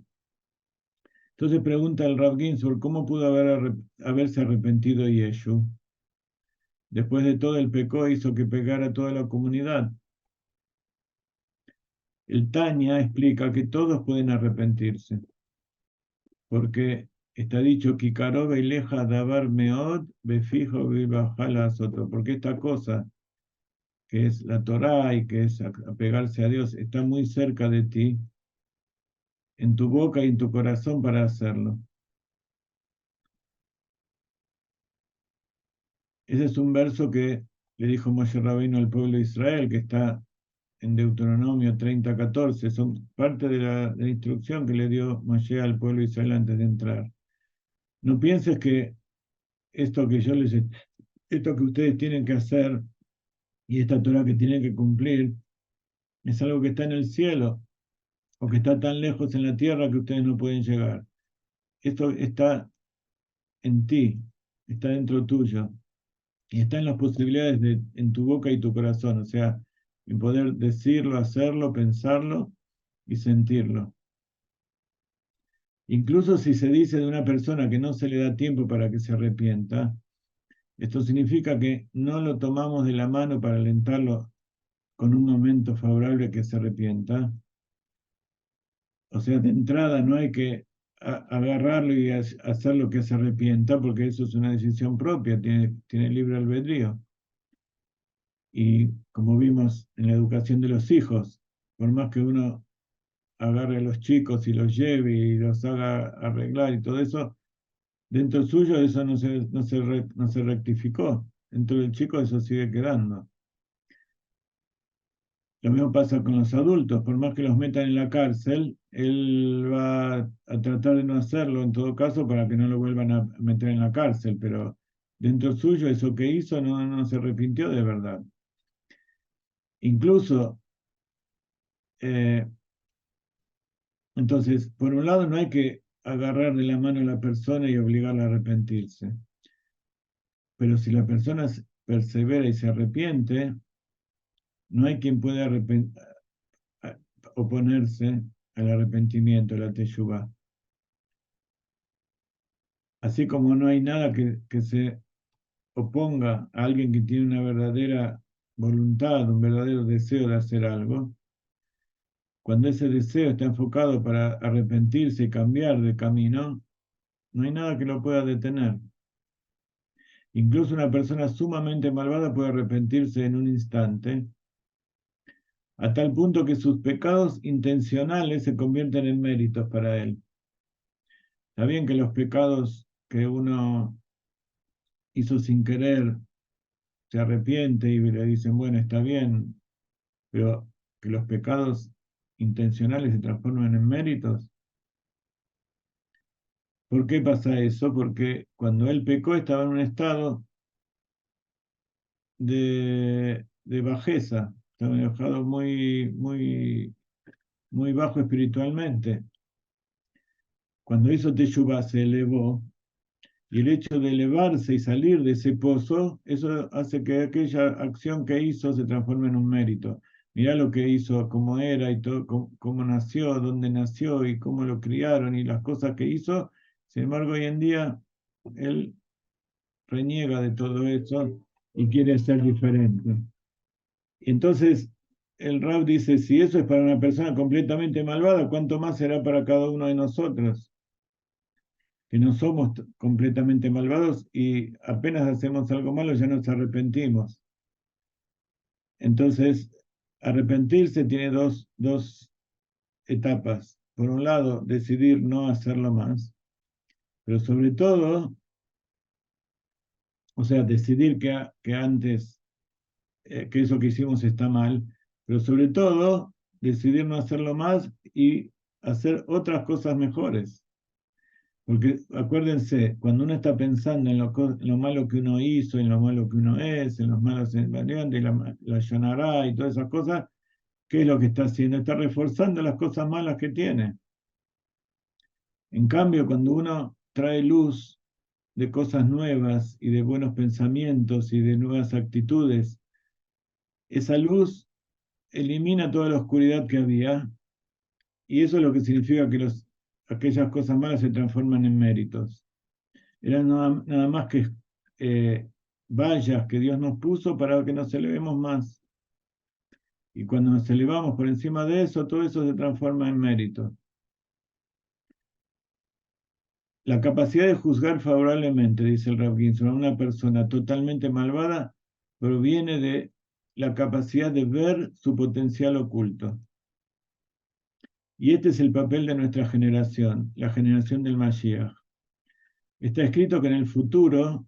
Entonces pregunta el Rav Ginsburg, ¿cómo pudo haberse arrepentido Yeshu? Después de todo el pecado hizo que pecara toda la comunidad. El Tanya explica que todos pueden arrepentirse, porque está dicho, Kikarobe ileja davar meod befijo vibajala soto, porque esta cosa, que es la Torá y que es apegarse a Dios, está muy cerca de ti, en tu boca y en tu corazón para hacerlo. Ese es un verso que le dijo Moshe Rabbeinu al pueblo de Israel, que está en Deuteronomio 30:14, son parte de la instrucción que le dio Moshe al pueblo israelí antes de entrar. No pienses que esto que esto que ustedes tienen que hacer y esta Torah que tienen que cumplir es algo que está en el cielo o que está tan lejos en la tierra que ustedes no pueden llegar. Esto está en ti, está dentro tuyo y está en las posibilidades en tu boca y tu corazón, o sea, en poder decirlo, hacerlo, pensarlo y sentirlo. Incluso si se dice de una persona que no se le da tiempo para que se arrepienta, esto significa que no lo tomamos de la mano para alentarlo con un momento favorable que se arrepienta. O sea, de entrada no hay que agarrarlo y hacer lo que se arrepienta, porque eso es una decisión propia, tiene libre albedrío. Y como vimos en la educación de los hijos, por más que uno agarre a los chicos y los lleve y los haga arreglar y todo eso, dentro suyo eso no se rectificó. Dentro del chico eso sigue quedando. Lo mismo pasa con los adultos, por más que los metan en la cárcel, él va a tratar de no hacerlo en todo caso para que no lo vuelvan a meter en la cárcel, pero dentro suyo eso que hizo no se arrepintió de verdad. Incluso, eh, entonces, por un lado no hay que agarrar de la mano a la persona y obligarla a arrepentirse, pero si la persona persevera y se arrepiente, no hay quien pueda oponerse al arrepentimiento, a la teshuvá. Así como no hay nada que se oponga a alguien que tiene una verdadera voluntad, un verdadero deseo de hacer algo, cuando ese deseo está enfocado para arrepentirse y cambiar de camino, no hay nada que lo pueda detener. Incluso una persona sumamente malvada puede arrepentirse en un instante, a tal punto que sus pecados intencionales se convierten en méritos para él. Está bien que los pecados que uno hizo sin querer se arrepiente y le dicen, bueno, está bien, pero que los pecados intencionales se transforman en méritos. ¿Por qué pasa eso? Porque cuando él pecó estaba en un estado de bajeza, estaba enojado muy bajo espiritualmente. Cuando hizo Teshuvah se elevó, y el hecho de elevarse y salir de ese pozo, eso hace que aquella acción que hizo se transforme en un mérito. Mirá lo que hizo, cómo era y todo, cómo nació, dónde nació y cómo lo criaron y las cosas que hizo. Sin embargo, hoy en día él reniega de todo eso y quiere ser diferente. Entonces, el Rab dice, si eso es para una persona completamente malvada, ¿cuánto más será para cada uno de nosotros? Que no somos completamente malvados y apenas hacemos algo malo ya nos arrepentimos. Entonces, arrepentirse tiene dos etapas. Por un lado, decidir no hacerlo más, pero sobre todo, o sea, decidir que antes, que eso que hicimos está mal, pero sobre todo, decidir no hacerlo más y hacer otras cosas mejores. Porque acuérdense, cuando uno está pensando en lo malo que uno hizo, en lo malo que uno es, en los malos variantes, la Yonará y todas esas cosas, ¿qué es lo que está haciendo? Está reforzando las cosas malas que tiene. En cambio, cuando uno trae luz de cosas nuevas y de buenos pensamientos y de nuevas actitudes, esa luz elimina toda la oscuridad que había y eso es lo que significa que aquellas cosas malas se transforman en méritos. Eran nada más que vallas que Dios nos puso para que nos elevemos más. Y cuando nos elevamos por encima de eso, todo eso se transforma en mérito. La capacidad de juzgar favorablemente, dice el Rav Ginsburg, a una persona totalmente malvada proviene de la capacidad de ver su potencial oculto. Y este es el papel de nuestra generación, la generación del Mashiach. Está escrito que en el futuro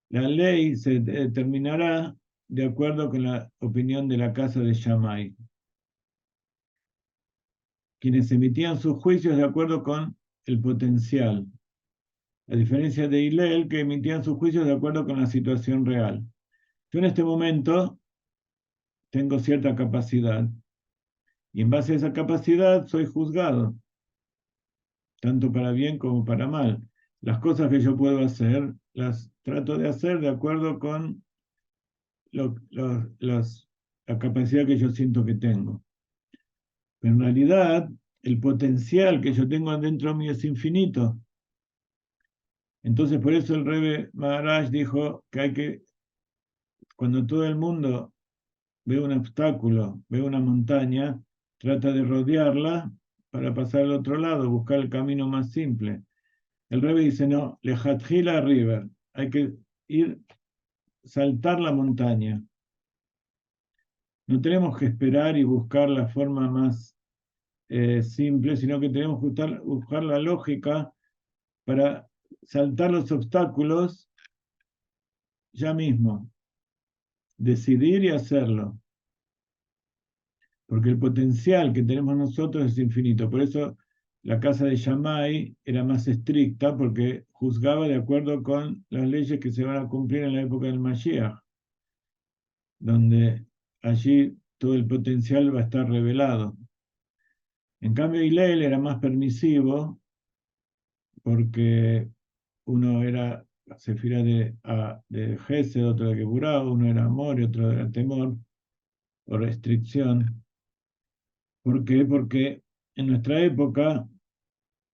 la ley se determinará de acuerdo con la opinión de la casa de Shammai. quienes emitían sus juicios de acuerdo con el potencial, a diferencia de Hillel, que emitían sus juicios de acuerdo con la situación real. Yo en este momento tengo cierta capacidad, y en base a esa capacidad soy juzgado, tanto para bien como para mal. Las cosas que yo puedo hacer, las trato de hacer de acuerdo con la capacidad que yo siento que tengo. Pero en realidad, el potencial que yo tengo adentro mío es infinito. Entonces, por eso el Rebbe Maharaj dijo que cuando todo el mundo ve un obstáculo, ve una montaña, trata de rodearla para pasar al otro lado, buscar el camino más simple. El Rebbe dice, no, lejatjila river, hay que ir, saltar la montaña. No tenemos que esperar y buscar la forma más simple, sino que tenemos que buscar la lógica para saltar los obstáculos ya mismo, decidir y hacerlo, porque el potencial que tenemos nosotros es infinito. Por eso la casa de Shammai era más estricta, porque juzgaba de acuerdo con las leyes que se van a cumplir en la época del Mashiach, donde allí todo el potencial va a estar revelado. En cambio, Hillel era más permisivo, porque uno era Sefirá de Gesed, otro de Geburá, uno era amor y otro era temor o restricción. ¿Por qué? Porque en nuestra época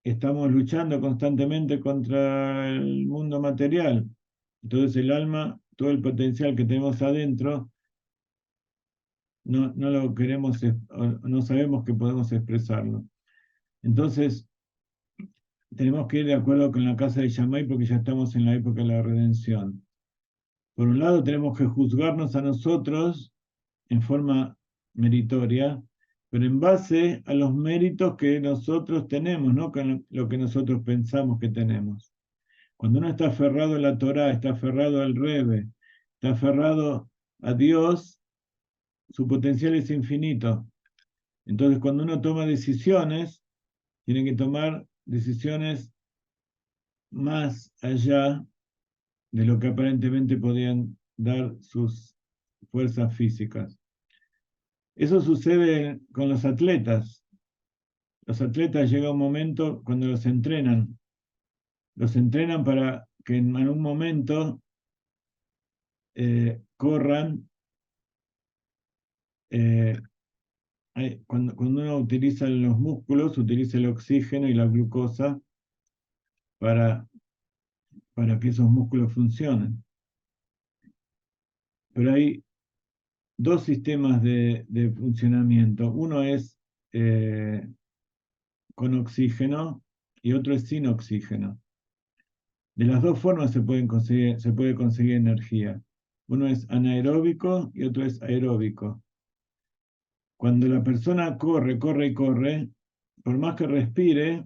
estamos luchando constantemente contra el mundo material. Entonces el alma, todo el potencial que tenemos adentro, no lo queremos, no sabemos que podemos expresarlo. Entonces tenemos que ir de acuerdo con la casa de Shammai porque ya estamos en la época de la redención. Por un lado tenemos que juzgarnos a nosotros en forma meritoria, pero en base a los méritos que nosotros tenemos, no con lo que nosotros pensamos que tenemos. Cuando uno está aferrado a la Torá, está aferrado al Rebbe, está aferrado a Dios, su potencial es infinito. Entonces, cuando uno toma decisiones, tiene que tomar decisiones más allá de lo que aparentemente podían dar sus fuerzas físicas. Eso sucede con los atletas. Los atletas llega un momento cuando los entrenan para que en un momento corran. Cuando uno utiliza los músculos, utiliza el oxígeno y la glucosa para, para que esos músculos funcionen. Pero hay dos sistemas de funcionamiento. Uno es con oxígeno y otro es sin oxígeno. De las dos formas se puede conseguir energía. Uno es anaeróbico y otro es aeróbico. Cuando la persona corre, corre y corre, por más que respire,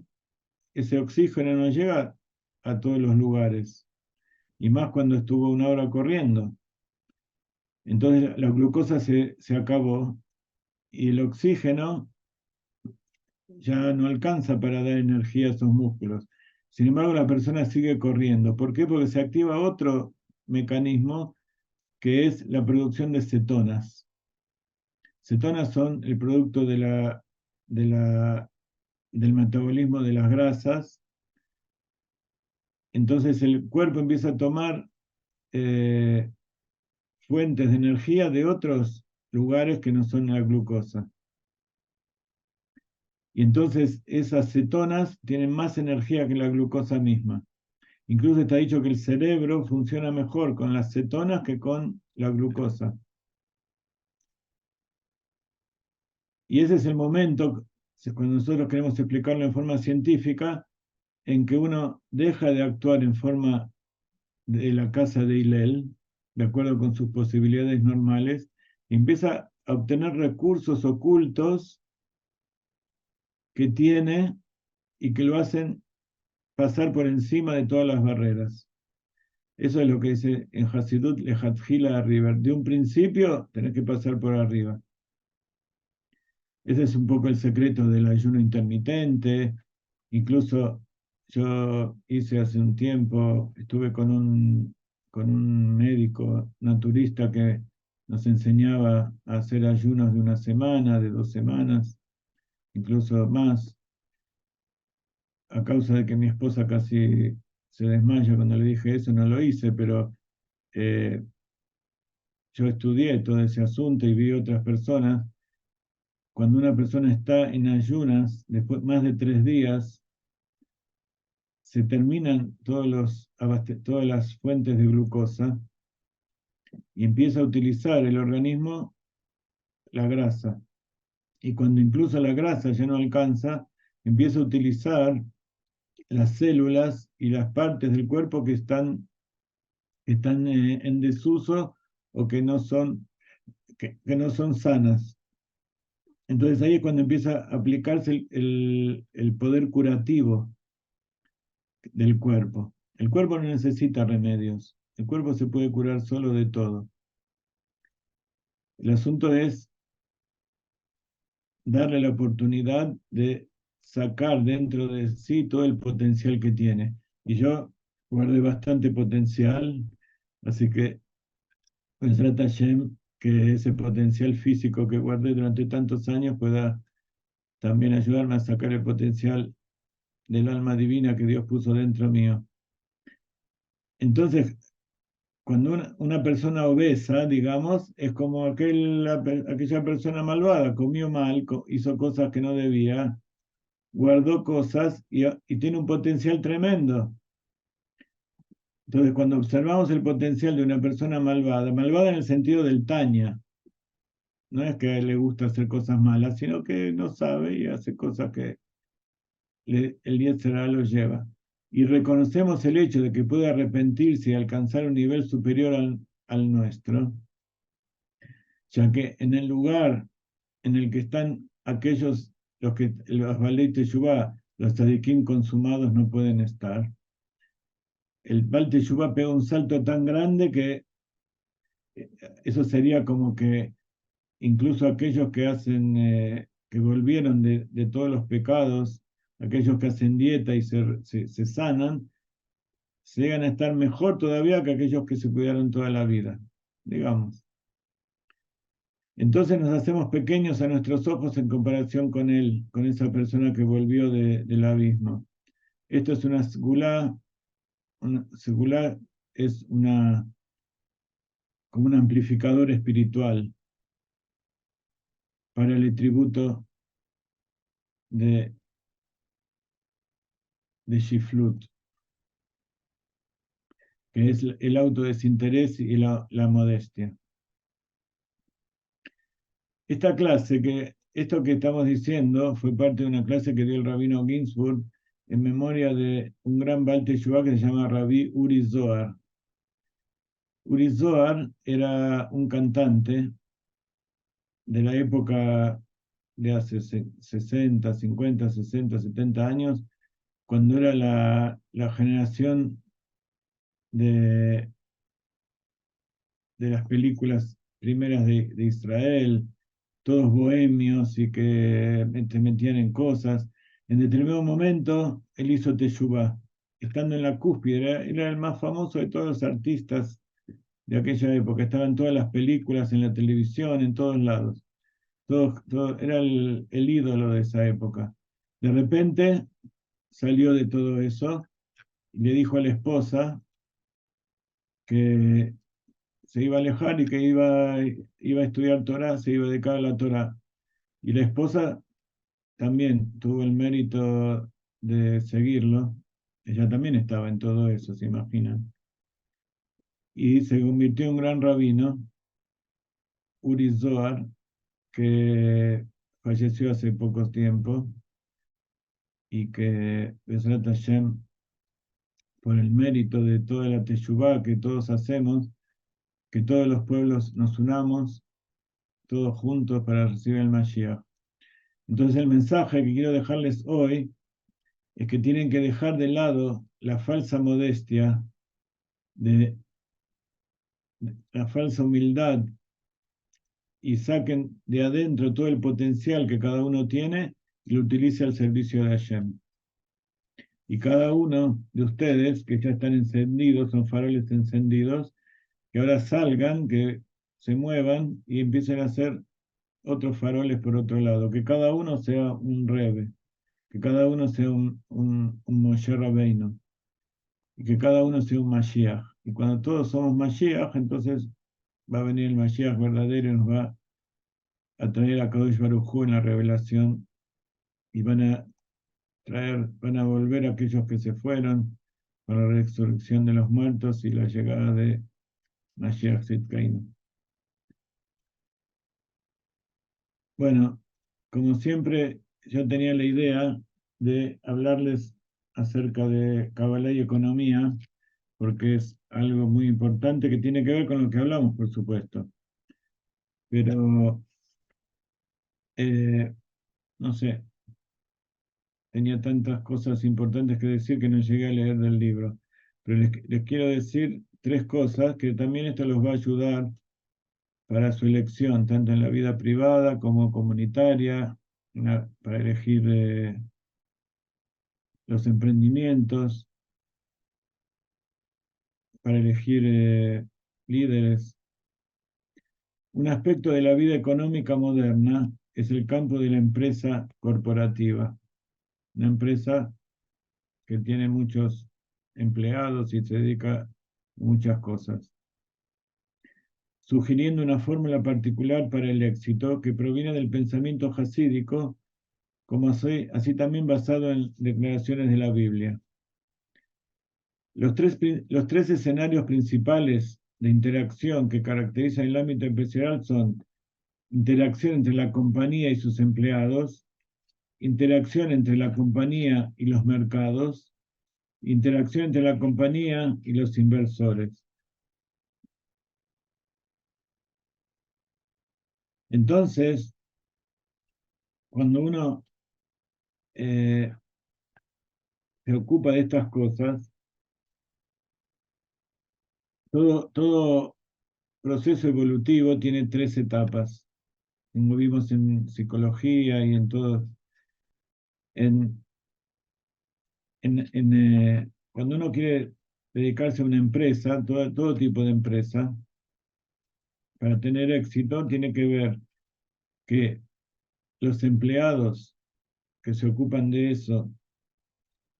ese oxígeno no llega a todos los lugares. Y más cuando estuvo una hora corriendo. Entonces la glucosa se acabó y el oxígeno ya no alcanza para dar energía a esos músculos. Sin embargo, la persona sigue corriendo. ¿Por qué? Porque se activa otro mecanismo que es la producción de cetonas. Cetonas son el producto del metabolismo de las grasas. Entonces el cuerpo empieza a tomar fuentes de energía de otros lugares que no son la glucosa. Y entonces esas cetonas tienen más energía que la glucosa misma. Incluso está dicho que el cerebro funciona mejor con las cetonas que con la glucosa. Y ese es el momento, cuando nosotros queremos explicarlo en forma científica, en que uno deja de actuar en forma de la casa de Hillel, de acuerdo con sus posibilidades normales, y empieza a obtener recursos ocultos que tiene y que lo hacen pasar por encima de todas las barreras. Eso es lo que dice en Hasidut Lejatjila River. De un principio tenés que pasar por arriba. Ese es un poco el secreto del ayuno intermitente. Incluso yo hice hace un tiempo, estuve con un médico naturista que nos enseñaba a hacer ayunos de una semana, de 2 semanas, incluso más, a causa de que mi esposa casi se desmaya cuando le dije eso, no lo hice, pero eh, yo estudié todo ese asunto y vi otras personas. Cuando una persona está en ayunas, después más de 3 días, se terminan todas las fuentes de glucosa y empieza a utilizar el organismo la grasa. Y cuando incluso la grasa ya no alcanza, empieza a utilizar las células y las partes del cuerpo que están en desuso o que no son sanas. Entonces ahí es cuando empieza a aplicarse el poder curativo del cuerpo. El cuerpo no necesita remedios. El cuerpo se puede curar solo de todo. El asunto es darle la oportunidad de sacar dentro de sí todo el potencial que tiene. Y yo guardé bastante potencial, así que Bezrat Hashem, que ese potencial físico que guardé durante tantos años pueda también ayudarme a sacar el potencial del alma divina que Dios puso dentro mío. Entonces, cuando una persona obesa, digamos, es como aquella persona malvada, comió mal, hizo cosas que no debía, guardó cosas y tiene un potencial tremendo. Entonces, cuando observamos el potencial de una persona malvada, malvada en el sentido del taña, no es que le gusta hacer cosas malas, sino que no sabe y hace cosas que el Yetzirah lo lleva. Y reconocemos el hecho de que puede arrepentirse y alcanzar un nivel superior al nuestro, ya que en el lugar en el que están los Balei Teshuvá, los tzadikim consumados no pueden estar. El Baal Teshuvá pega un salto tan grande que eso sería como que incluso aquellos que volvieron de todos los pecados, aquellos que hacen dieta y se sanan, se llegan a estar mejor todavía que aquellos que se cuidaron toda la vida, digamos. Entonces nos hacemos pequeños a nuestros ojos en comparación con él, con esa persona que volvió del abismo. Esto es una segulá es como un amplificador espiritual para el tributo de, de Shiflut, que es el autodesinterés y la modestia. Esto que estamos diciendo fue parte de una clase que dio el rabino Ginsburg en memoria de un gran Baal Teshuvá que se llama Rabí Uri Zohar. Uri Zohar era un cantante de la época de hace 60, 50, 60, 70 años, cuando era la generación de, de las películas primeras de Israel, todos bohemios y que te metían en cosas. En determinado momento, él hizo Teshuvá, estando en la cúspide, era el más famoso de todos los artistas de aquella época, estaba en todas las películas, en la televisión, en todos lados. Era el ídolo de esa época. De repente salió de todo eso y le dijo a la esposa que se iba a alejar y que iba a estudiar Torah, se iba a dedicar a la Torah. Y la esposa también tuvo el mérito de seguirlo. Ella también estaba en todo eso, se imaginan. Y se convirtió en un gran rabino, Uri Zohar, que falleció hace poco tiempo y que, Besrat Hashem, por el mérito de toda la teshuvá que todos hacemos, que todos los pueblos nos unamos, todos juntos para recibir el Mashiach. Entonces el mensaje que quiero dejarles hoy es que tienen que dejar de lado la falsa modestia, de la falsa humildad y saquen de adentro todo el potencial que cada uno tiene y lo utilice al servicio de Hashem. Y cada uno de ustedes que ya están encendidos, son faroles encendidos, que ahora salgan, que se muevan y empiecen a hacer otros faroles por otro lado, que cada uno sea un Rebe, que cada uno sea un Moshe Rabbeinu, y que cada uno sea un Mashiach. Y cuando todos somos Mashiach, entonces va a venir el Mashiach verdadero y nos va a traer a Kadosh Baruj Hu en la revelación y van a volver aquellos que se fueron para la resurrección de los muertos y la llegada de Mashiach Tzidkeinu. Bueno, como siempre, yo tenía la idea de hablarles acerca de Kabbalah y economía, porque es algo muy importante que tiene que ver con lo que hablamos, por supuesto. Pero, no sé, tenía tantas cosas importantes que decir que no llegué a leer del libro. Pero les quiero decir tres cosas que también esto los va a ayudar para su elección, tanto en la vida privada como comunitaria, para elegir los emprendimientos, para elegir líderes. Un aspecto de la vida económica moderna es el campo de la empresa corporativa. Una empresa que tiene muchos empleados y se dedica a muchas cosas, sugiriendo una fórmula particular para el éxito que proviene del pensamiento jasídico, como así también basado en declaraciones de la Biblia. Los tres escenarios principales de interacción que caracterizan el ámbito empresarial son interacción entre la compañía y sus empleados, interacción entre la compañía y los mercados, interacción entre la compañía y los inversores. Entonces, cuando uno se ocupa de estas cosas, todo proceso evolutivo tiene tres etapas. Como vimos en psicología y en todo, en, cuando uno quiere dedicarse a una empresa, todo tipo de empresa, para tener éxito tiene que ver que los empleados que se ocupan de eso,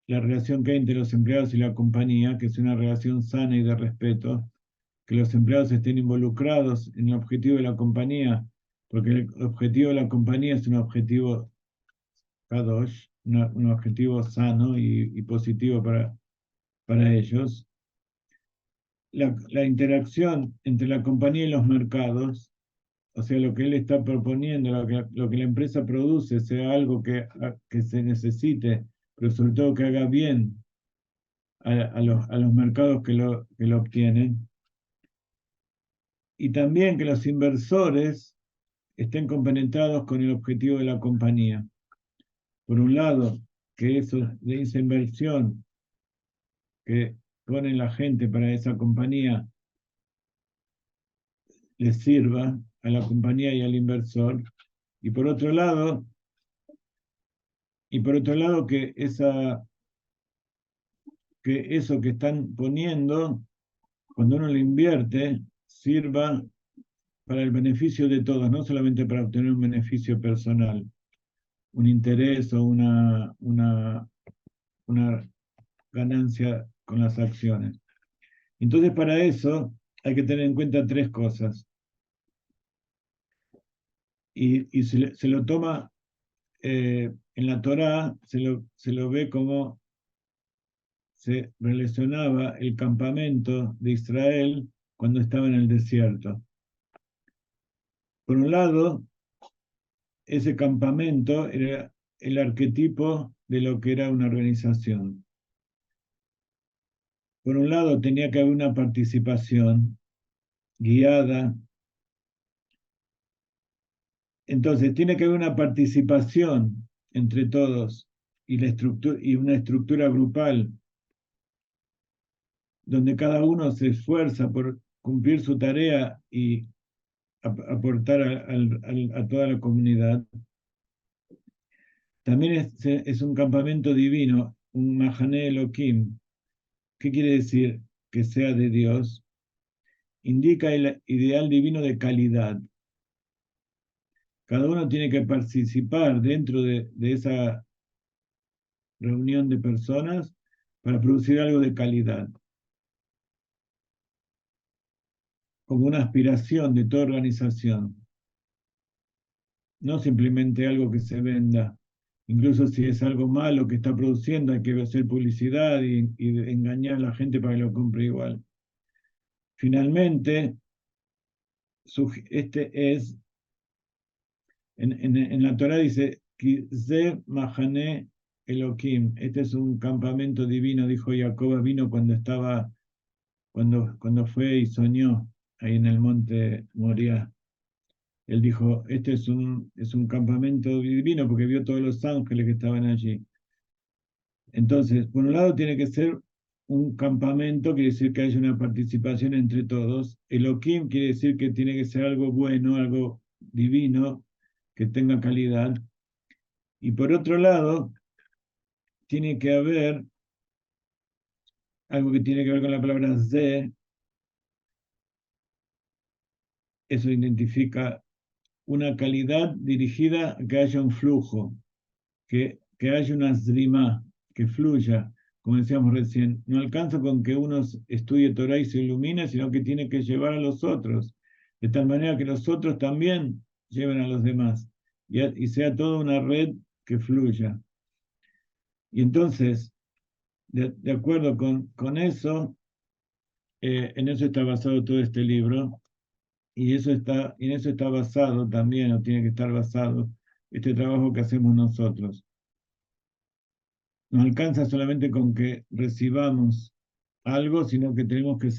la relación que hay entre los empleados y la compañía, que es una relación sana y de respeto, que los empleados estén involucrados en el objetivo de la compañía, porque el objetivo de la compañía es un objetivo Kadosh, un objetivo sano y positivo para ellos. La interacción entre la compañía y los mercados, o sea, lo que él está proponiendo, lo que la empresa produce, sea algo que se necesite, pero sobre todo que haga bien a los mercados que lo obtienen. Y también que los inversores estén compenetrados con el objetivo de la compañía. Por un lado, que esa inversión que pone la gente para esa compañía le sirva a la compañía y al inversor. Y por otro lado, que eso que están poniendo, cuando uno lo invierte, sirva para el beneficio de todos, no solamente para obtener un beneficio personal, un interés o una ganancia con las acciones. Entonces, para eso hay que tener en cuenta tres cosas. Y se lo toma en la Torá, se lo ve como se relacionaba el campamento de Israel cuando estaba en el desierto. Por un lado, ese campamento era el arquetipo de lo que era una organización. Por un lado, tenía que haber una participación guiada. Entonces, tiene que haber una participación entre todos y una estructura grupal donde cada uno se esfuerza por cumplir su tarea y aportar a toda la comunidad. También es un campamento divino, un Mahane Elohim. ¿Qué quiere decir que sea de Dios? Indica el ideal divino de calidad. Cada uno tiene que participar dentro de esa reunión de personas para producir algo de calidad, como una aspiración de toda organización, no simplemente algo que se venda. Incluso si es algo malo que está produciendo, hay que hacer publicidad y engañar a la gente para que lo compre igual. Finalmente, este es, en la Torah dice, Kizeh Mahane Elohim, este es un campamento divino, dijo Jacob, vino cuando fue y soñó ahí en el monte Moriah. Él dijo, este es un campamento divino porque vio todos los ángeles que estaban allí. Entonces, por un lado tiene que ser un campamento, quiere decir que haya una participación entre todos. Elohim quiere decir que tiene que ser algo bueno, algo divino, que tenga calidad. Y por otro lado, tiene que haber algo que tiene que ver con la palabra ze, eso identifica una calidad dirigida a que haya un flujo, que haya una zrimá, que fluya, como decíamos recién. No alcanza con que uno estudie Torah y se ilumine, sino que tiene que llevar a los otros, de tal manera que los otros también lleven a los demás, y sea toda una red que fluya. Y entonces, de acuerdo con eso, en eso está basado todo este libro, y en eso está basado también, o tiene que estar basado, este trabajo que hacemos nosotros. No alcanza solamente con que recibamos algo, sino que tenemos que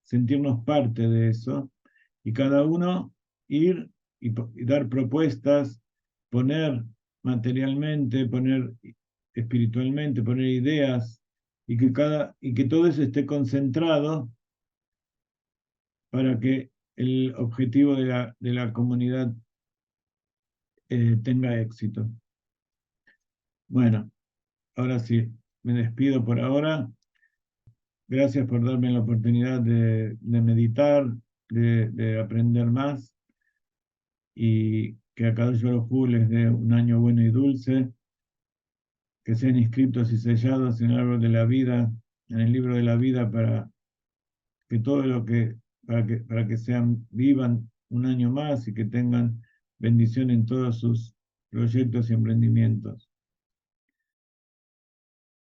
sentirnos parte de eso, y cada uno ir y dar propuestas, poner materialmente, poner espiritualmente, poner ideas, y que todo eso esté concentrado para que el objetivo de la comunidad tenga éxito. Bueno, ahora sí, me despido por ahora. Gracias por darme la oportunidad de meditar, de aprender más, y que a cada Baruj les dé un año bueno y dulce, que sean inscritos y sellados en el árbol de la vida, en el libro de la vida, para que todo lo que, para que vivan un año más y que tengan bendición en todos sus proyectos y emprendimientos.